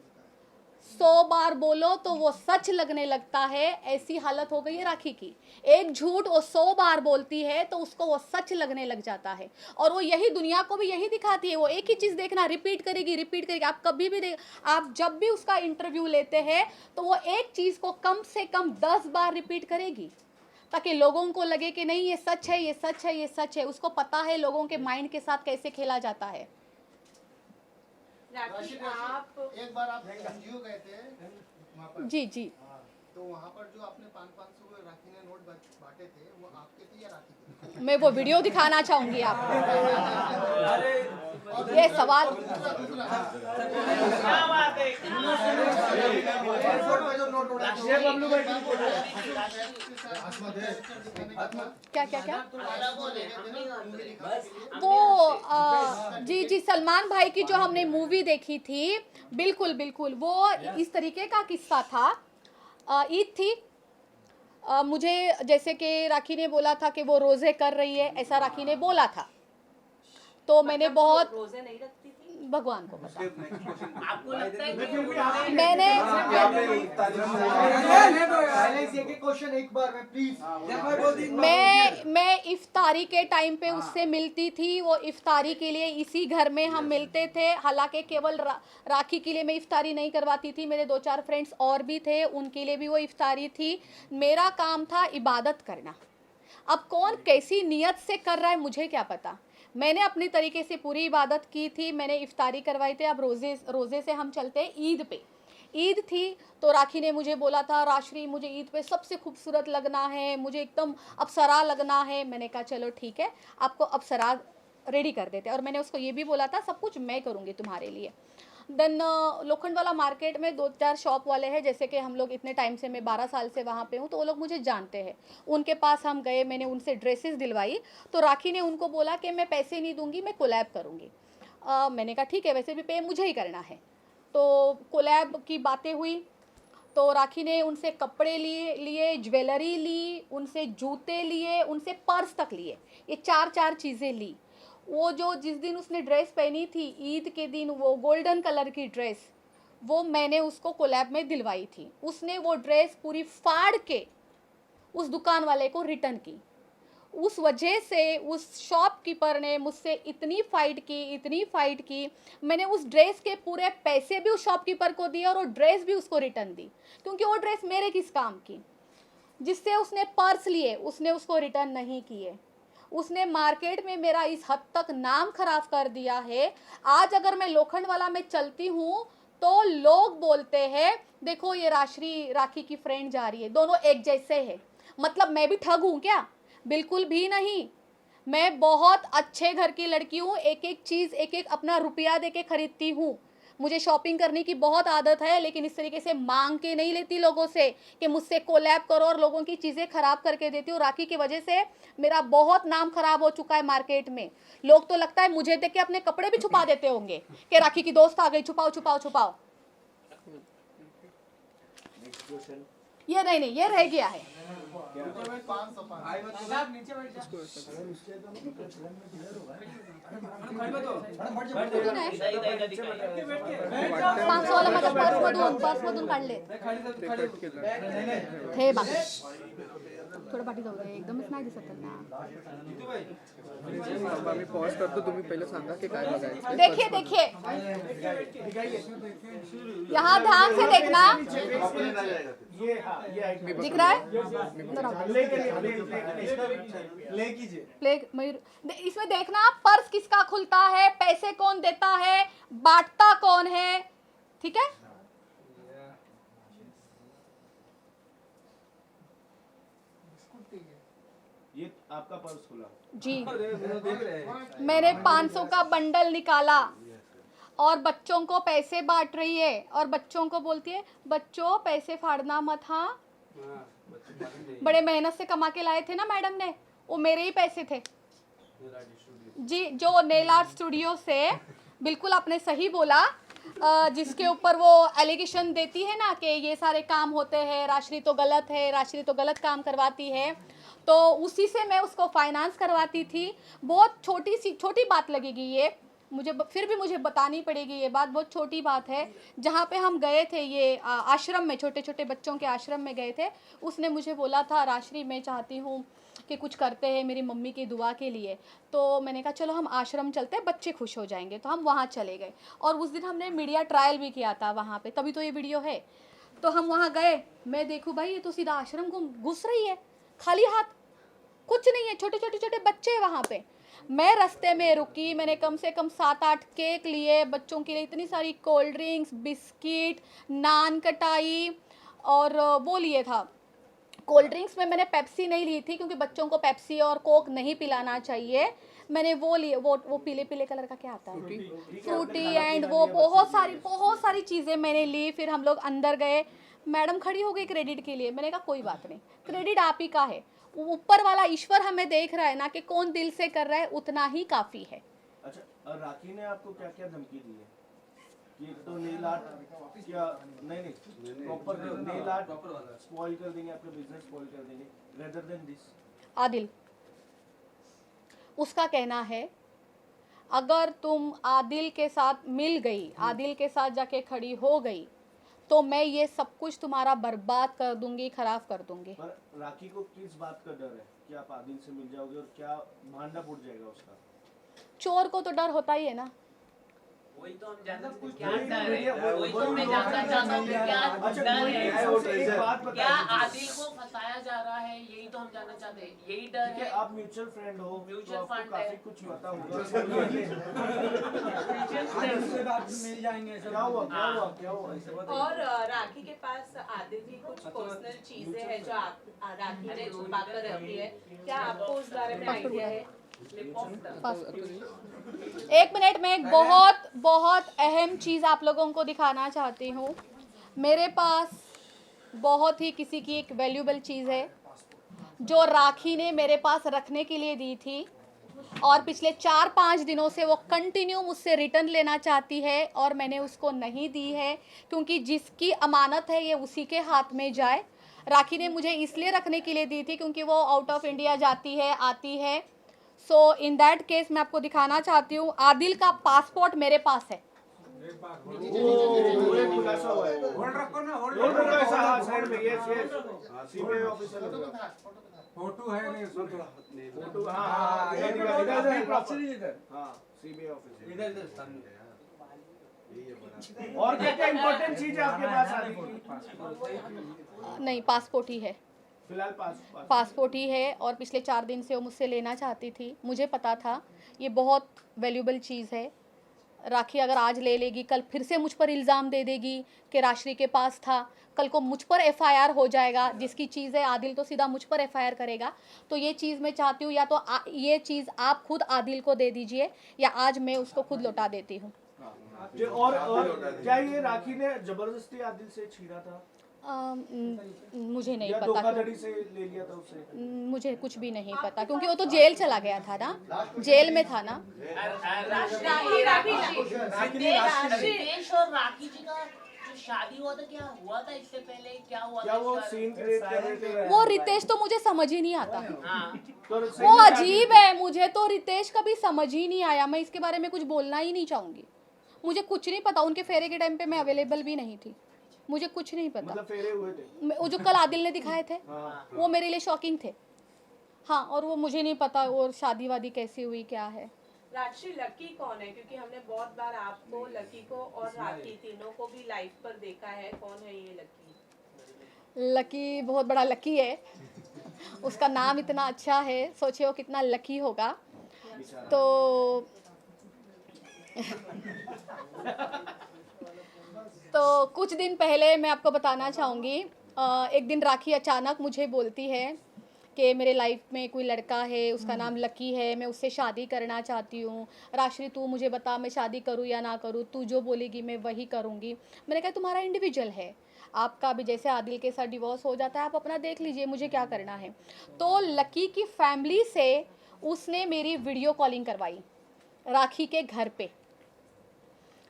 100 बार बोलो तो वो सच लगने लगता है, ऐसी हालत हो गई है राखी की। एक झूठ वो 100 बार बोलती है तो उसको वो सच लगने लग जाता है, और वो यही दुनिया को भी यही दिखाती है। वो एक ही चीज़ देखना, रिपीट करेगी, रिपीट करेगी। आप कभी भी आप जब भी उसका इंटरव्यू लेते हैं तो वो एक चीज़ को कम से कम 10 बार रिपीट करेगी, ताकि लोगों को लगे कि नहीं ये सच है, ये सच है, ये सच है। उसको पता है लोगों के माइंड के साथ कैसे खेला जाता है। राखी, आप एक बार आप एनजीओ गए थे वहाँ पर, जी जी। तो वहाँ पर जो आपने 500 को राखी ने नोट बांटे थे, वो आपके थे या राखी के? मैं वो वीडियो दिखाना चाहूंगी आपको। ये सवाल क्या बात है, क्या क्या क्या वो जी जी, सलमान भाई की जो हमने मूवी देखी थी, बिल्कुल बिल्कुल वो इस तरीके का किस्सा था। ईद थी, मुझे जैसे कि राखी ने बोला था कि वो रोज़े कर रही है, ऐसा राखी ने बोला था। तो मैंने बहुत, रोजे नहीं रखती थी? भगवान को पता। आपको लगता है कि मैंने मैं इफ्तारी के टाइम पे उससे मिलती थी। वो इफ्तारी के लिए इसी घर में हम मिलते थे। हालांकि केवल राखी के लिए मैं इफ्तारी नहीं करवाती थी, मेरे 2-4 फ्रेंड्स और भी थे, उनके लिए भी वो इफ्तारी थी। मेरा काम था इबादत करना। अब कौन कैसी नीयत से कर रहा है मुझे क्या पता। मैंने अपनी तरीके से पूरी इबादत की थी, मैंने इफ्तारी करवाई थी। अब रोज़े से हम चलते हैं ईद पे। ईद थी तो राखी ने मुझे बोला था, राश्री मुझे ईद पे सबसे खूबसूरत लगना है, मुझे एकदम अप्सरा लगना है। मैंने कहा चलो ठीक है, आपको अप्सरा रेडी कर देते। और मैंने उसको ये भी बोला था सब कुछ मैं करूँगी तुम्हारे लिए। देन लोखंडवाला मार्केट में 2-4 शॉप वाले हैं, जैसे कि हम लोग इतने टाइम से, मैं 12 साल से वहाँ पे हूँ, तो वो लोग मुझे जानते हैं। उनके पास हम गए, मैंने उनसे ड्रेसेस दिलवाई। तो राखी ने उनको बोला कि मैं पैसे नहीं दूंगी, मैं कोलैब करूँगी। मैंने कहा ठीक है, वैसे भी पे मुझे ही करना है। तो कोलैब की बातें हुई, तो राखी ने उनसे कपड़े लिए, ज्वेलरी ली, उनसे जूते लिए, उनसे पर्स तक लिए। ये 4 चीज़ें ली। वो जो जिस दिन उसने ड्रेस पहनी थी ईद के दिन, वो गोल्डन कलर की ड्रेस, वो मैंने उसको कोलैब में दिलवाई थी। उसने वो ड्रेस पूरी फाड़ के उस दुकान वाले को रिटर्न की। उस वजह से उस शॉपकीपर ने मुझसे इतनी फ़ाइट की। मैंने उस ड्रेस के पूरे पैसे भी उस शॉपकीपर को दिए और वो ड्रेस भी उसको रिटर्न दी, क्योंकि वो ड्रेस मेरे किस काम की। जिससे उसने पर्स लिए, उसने उसको रिटर्न नहीं किए। उसने मार्केट में मेरा इस हद तक नाम खराब कर दिया है। आज अगर मैं लोखंडवाला में चलती हूँ तो लोग बोलते हैं देखो ये राखी की फ्रेंड जा रही है, दोनों एक जैसे हैं। मतलब मैं भी ठग हूँ क्या? बिल्कुल भी नहीं। मैं बहुत अच्छे घर की लड़की हूँ, एक एक चीज़ एक एक अपना रुपया दे के खरीदती हूँ। मुझे शॉपिंग करने की बहुत आदत है, लेकिन इस तरीके से मांग के नहीं लेती लोगों से कि मुझसे कोलैब करो और लोगों की चीज़ें ख़राब करके देती हूँ। राखी की वजह से मेरा बहुत नाम खराब हो चुका है मार्केट में। लोग तो लगता है मुझे देख के अपने कपड़े भी छुपा देते होंगे कि राखी की दोस्त आ गई, छुपाओ छुपाओ छुपाओ। ये नहीं, ये रह गया है। आप नीचे बैठ जाओ। कुठून आहे? 500 वाला माझ्या पर्समधून काढले. हे बघ, थोडं पाठी जाऊ दे, एकदमच नाही दिसत त्यांना. मी पॉज करतो, तुम्ही पहिले सांगा की काय बघायचं. देखिए यहाँ ध्यान से देखना, दिख रहा है? प्ले मयूर, इसमें देखना पर्स किसका खुलता है, पैसे कौन देता है, बांटता कौन है, ठीक है? ये आपका पर्स खुला जी, मैंने 500 का बंडल निकाला और बच्चों को पैसे बांट रही है और बच्चों को बोलती है बच्चों पैसे फाड़ना मत। हाँ, बड़े मेहनत से कमा के लाए थे ना मैडम ने, वो मेरे ही पैसे थे जी। जो नेल आर्ट स्टूडियो से, बिल्कुल आपने सही बोला, जिसके ऊपर वो एलिगेशन देती है ना कि ये सारे काम होते हैं, राशि तो गलत है, राशि तो गलत काम करवाती है, तो उसी से मैं उसको फाइनेंस करवाती थी। बहुत छोटी बात लगेगी ये मुझे, फिर भी मुझे बतानी पड़ेगी ये बात, बहुत छोटी बात है। जहाँ पे हम गए थे, ये आश्रम में, छोटे छोटे बच्चों के आश्रम में गए थे, उसने मुझे बोला था राशि मैं चाहती हूँ कि कुछ करते हैं मेरी मम्मी की दुआ के लिए। तो मैंने कहा चलो हम आश्रम चलते हैं, बच्चे खुश हो जाएंगे, तो हम वहाँ चले गए। और उस दिन हमने मीडिया ट्रायल भी किया था वहाँ पे, तभी तो ये वीडियो है। तो हम वहाँ गए, मैं देखूँ भाई ये तो सीधा आश्रम को घुस रही है, खाली हाथ, कुछ नहीं है, छोटे बच्चे वहाँ पे। मैं रास्ते में रुकी, मैंने कम से कम 7-8 केक लिए बच्चों के लिए, इतनी सारी कोल्ड ड्रिंक्स, बिस्किट, नान कटाई और वो लिए था। कोल्ड ड्रिंक्स में मैंने पेप्सी नहीं ली थी क्योंकि बच्चों को पेप्सी और कोक नहीं पिलाना चाहिए। मैंने वो लिए, वो पीले कलर का क्या आता है, फ्रूटी एंड वो बहुत सारी चीज़ें मैंने ली। फिर हम लोग अंदर गए, मैडम खड़ी हो गई क्रेडिट के लिए। मैंने कहा कोई बात नहीं, क्रेडिट आप ही का है, ऊपर वाला ईश्वर हमें देख रहा है ना कि कौन दिल से कर रहा है, उतना ही काफ़ी है। अच्छा, राखी ने आपको क्या क्या धमकी दी है? कि तो नेल आर्ट क्या नहीं प्रॉपर नेल आर्ट स्पॉइल कर देंगे, आपका बिजनेस स्पॉइल कर देंगे, रेदर देन दिस। आदिल, उसका कहना है अगर तुम आदिल के साथ मिल गई, आदिल के साथ जाके खड़ी हो गई, तो मैं ये सब कुछ तुम्हारा बर्बाद कर दूंगी, खराब कर दूंगी। पर राखी को किस बात का डर है कि आप आदिल से मिल जाओगे और क्या भांडा फूट जाएगा उसका? चोर को तो डर होता ही है ना। वही तो हम जानना क्या डर है, वही तो मैं जानना चाहता हूँ क्या डर है, क्या आदिल को फंसाया जा रहा है, यही तो हम जानना चाहते हैं, यही डर है। आप म्यूचुअल फ्रेंड हो, म्यूचुअल फंड है, काफी कुछ पता होगा। मिल जाएंगे। क्या हुआ? और राखी के पास आदिल की कुछ पर्सनल चीजें हैं जो राखी ने छुपा कर रखी है, क्या आपको उस बारे में आइडिया है? एक मिनट में एक बहुत अहम चीज़ आप लोगों को दिखाना चाहती हूँ। मेरे पास बहुत ही किसी की एक वैल्यूएबल चीज़ है जो राखी ने मेरे पास रखने के लिए दी थी, और पिछले 4-5 दिनों से वो कंटिन्यू मुझसे रिटर्न लेना चाहती है और मैंने उसको नहीं दी है, क्योंकि जिसकी अमानत है ये उसी के हाथ में जाए। राखी ने मुझे इसलिए रखने के लिए दी थी क्योंकि वो आउट ऑफ इंडिया जाती है, आती है। सो इन दैट केस मैं आपको दिखाना चाहती हूँ, आदिल का पासपोर्ट मेरे पास है। होल्ड रखो ना, होल्ड रखो। साइड में, यस सीपीआई ऑफिसर। फोटो है नहीं उसमें थोड़ा नहीं फोटो हाँ ये दिखा इधर प्रॉपर इधर हाँ सीबीआई ऑफिस इधर इधर सामने और क्या क्या इम्पोर्टेंट चीज है आपके पास आदि की? नहीं, पासपोर्ट ही है, फिलहाल पासपोर्ट ही है। और पिछले 4 दिन से वो मुझसे लेना चाहती थी। मुझे पता था ये बहुत वैल्यूबल चीज़ है। राखी अगर आज ले लेगी, कल फिर से मुझ पर इल्ज़ाम दे देगी कि राशि के पास था, कल को मुझ पर एफआईआर हो जाएगा। जिसकी चीज़ है आदिल तो सीधा मुझ पर एफआईआर करेगा। तो ये चीज़ मैं चाहती हूँ या तो ये चीज़ आप खुद आदिल को दे दीजिए या आज मैं उसको खुद लौटा देती हूँ। और क्या ये राखी ने जबरदस्ती आदिल से छीना था मुझे नहीं या पता, धोखाधड़ी से ले लिया था उससे? मुझे कुछ भी नहीं पता क्योंकि वो तो जेल चला गया था ना, जेल में था ना। रितेश और राखी जी का जो शादी हुआ था, क्या हुआ था इससे पहले, क्या हुआ क्या था? वो सीन क्रिएट कर रहे थे? वो रितेश तो मुझे समझ ही नहीं आता, हाँ, तो वो अजीब है। मुझे तो रितेश कभी समझ ही नहीं आया। मैं इसके बारे में कुछ बोलना ही नहीं चाहूँगी। मुझे कुछ नहीं पता। उनके फेरे के टाइम पे मैं अवेलेबल भी नहीं थी, मुझे कुछ नहीं पता। मतलब फेरे हुए थे वो जो कल आदिल ने दिखाए थे वो मेरे लिए शॉकिंग थे। हाँ, और वो मुझे नहीं पता और शादी वादी कैसी हुई क्या है। राजश्री, लकी कौन है? क्योंकि हमने बहुत बार आपको, लकी को और राखी तीनों को भी लाइव पर देखा है। कौन है ये लकी? लकी बहुत बड़ा लकी है। उसका नाम इतना अच्छा है, सोचिए वो कितना लकी होगा। तो तो कुछ दिन पहले मैं आपको बताना चाहूँगी, एक दिन राखी अचानक मुझे बोलती है कि मेरे लाइफ में कोई लड़का है, उसका नाम लकी है, मैं उससे शादी करना चाहती हूँ। राशि तू मुझे बता मैं शादी करूँ या ना करूँ, तू जो बोलेगी मैं वही करूँगी। मैंने कहा तुम्हारा इंडिविजुअल है, आपका भी जैसे आदिल के साथ डिवोर्स हो जाता है, आप अपना देख लीजिए, मुझे क्या करना है। तो लकी की फैमिली से उसने मेरी वीडियो कॉलिंग करवाई राखी के घर पे।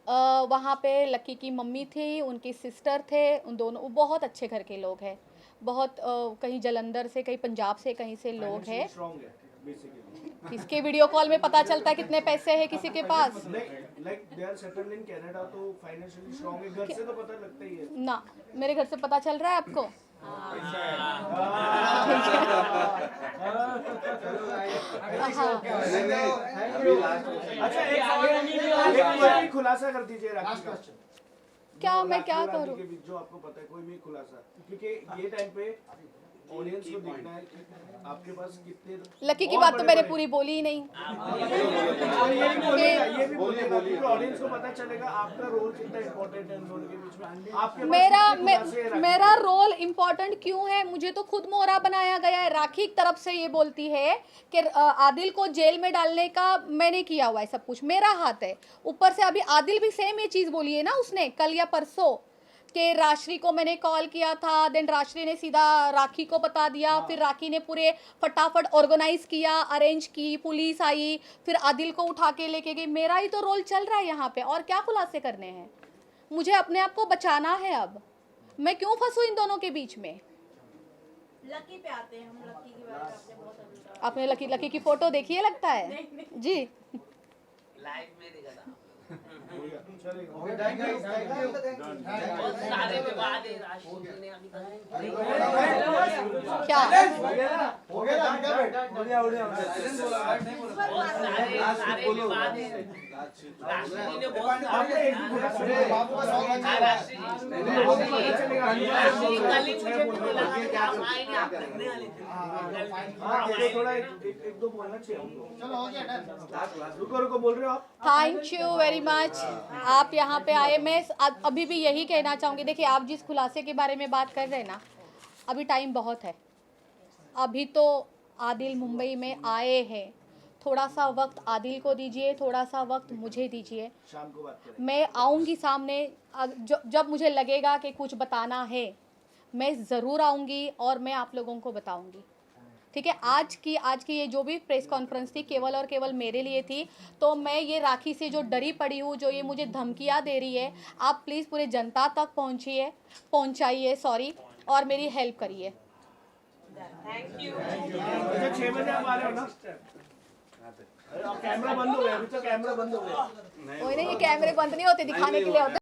वहाँ पे लकी की मम्मी थी, उनकी सिस्टर थे, उन दोनों, वो बहुत अच्छे घर के लोग हैं। बहुत कहीं जलंधर से, कहीं पंजाब से, कहीं से लोग हैं। किसके वीडियो कॉल में पता चलता है कितने पैसे हैं किसी के पास? Like they are settled in Canada, तो फाइनेंशियली स्ट्रांग है। घर से तो पता लगता ही है ना। मेरे घर से पता चल रहा है आपको? अच्छा, एक खुलासा कर दीजिए राखी का। क्या मैं क्या करूं? जो आपको पता है, कोई भी खुलासा, क्योंकि ये टाइम पे ऑडियंस को देखना है कि आपके पास कितने। लकी की बात तो मैंने पूरी बोली ही नहीं। ये भी बोलेगा क्योंकि ऑडियंस को पता चलेगा आपका रोल कितना इम्पोर्टेंट है इन दोनों के बीच में। आपके मेरा रोल इम्पोर्टेंट क्यों है? मुझे तो खुद मोहरा बनाया गया है। राखी की तरफ से ये बोलती है कि आदिल को जेल में डालने का मैंने किया हुआ है, सब कुछ मेरा हाथ है। ऊपर से अभी आदिल भी सेम ये चीज़ बोली है ना उसने, कल या परसों, कि राशि को मैंने कॉल किया था, देन राशि ने सीधा राखी को बता दिया। फिर राखी ने पूरे फटाफट ऑर्गेनाइज किया, अरेंज की, पुलिस आई, फिर आदिल को उठा के लेके गई। मेरा ही तो रोल चल रहा है यहाँ पे, और क्या खुलासे करने हैं? मुझे अपने आप को बचाना है। अब मैं क्यों फंसूं इन दोनों के बीच में? लकी पे आते हैं हम। लकी के बारे में आपने बहुत अभी आपने लकी की फोटो देखी है लगता है जी? लाइव में देखा था। बहुत सारे विवाद है राशि जी ने अभी तक। क्या हो गया सारे विवाद है। राशि जी ने बहुत एक दो बोलना चाहिए हमको। चलो हो गया, रुको बोल रहे हो आप? थैंक यू वेरी मच, आप यहाँ पे आए। मैं अभी भी यही कहना चाहूँगी, देखिए आप जिस खुलासे के बारे में बात कर रहे हैं ना, अभी टाइम बहुत है। अभी तो आदिल मुंबई में आए हैं, थोड़ा सा वक्त आदिल को दीजिए, थोड़ा सा वक्त मुझे दीजिए। शाम को बात करें। मैं आऊँगी सामने, जब मुझे लगेगा कि कुछ बताना है मैं ज़रूर आऊँगी और मैं आप लोगों को बताऊँगी, ठीक है? आज की ये जो भी प्रेस कॉन्फ्रेंस थी केवल और केवल मेरे लिए थी। तो मैं ये राखी से जो डरी पड़ी हूँ, जो ये मुझे धमकियाँ दे रही है, आप प्लीज़ पूरे जनता तक पहुँचाइए और मेरी हेल्प करिए। Thank you. अच्छा, 6 बजे आप आ रहे हो ना? कैमरा बंद हो गया, अभी तो कैमरा बंद हो गया। कोई नहीं, ये कैमरे बंद नहीं होते, दिखाने के लिए होते।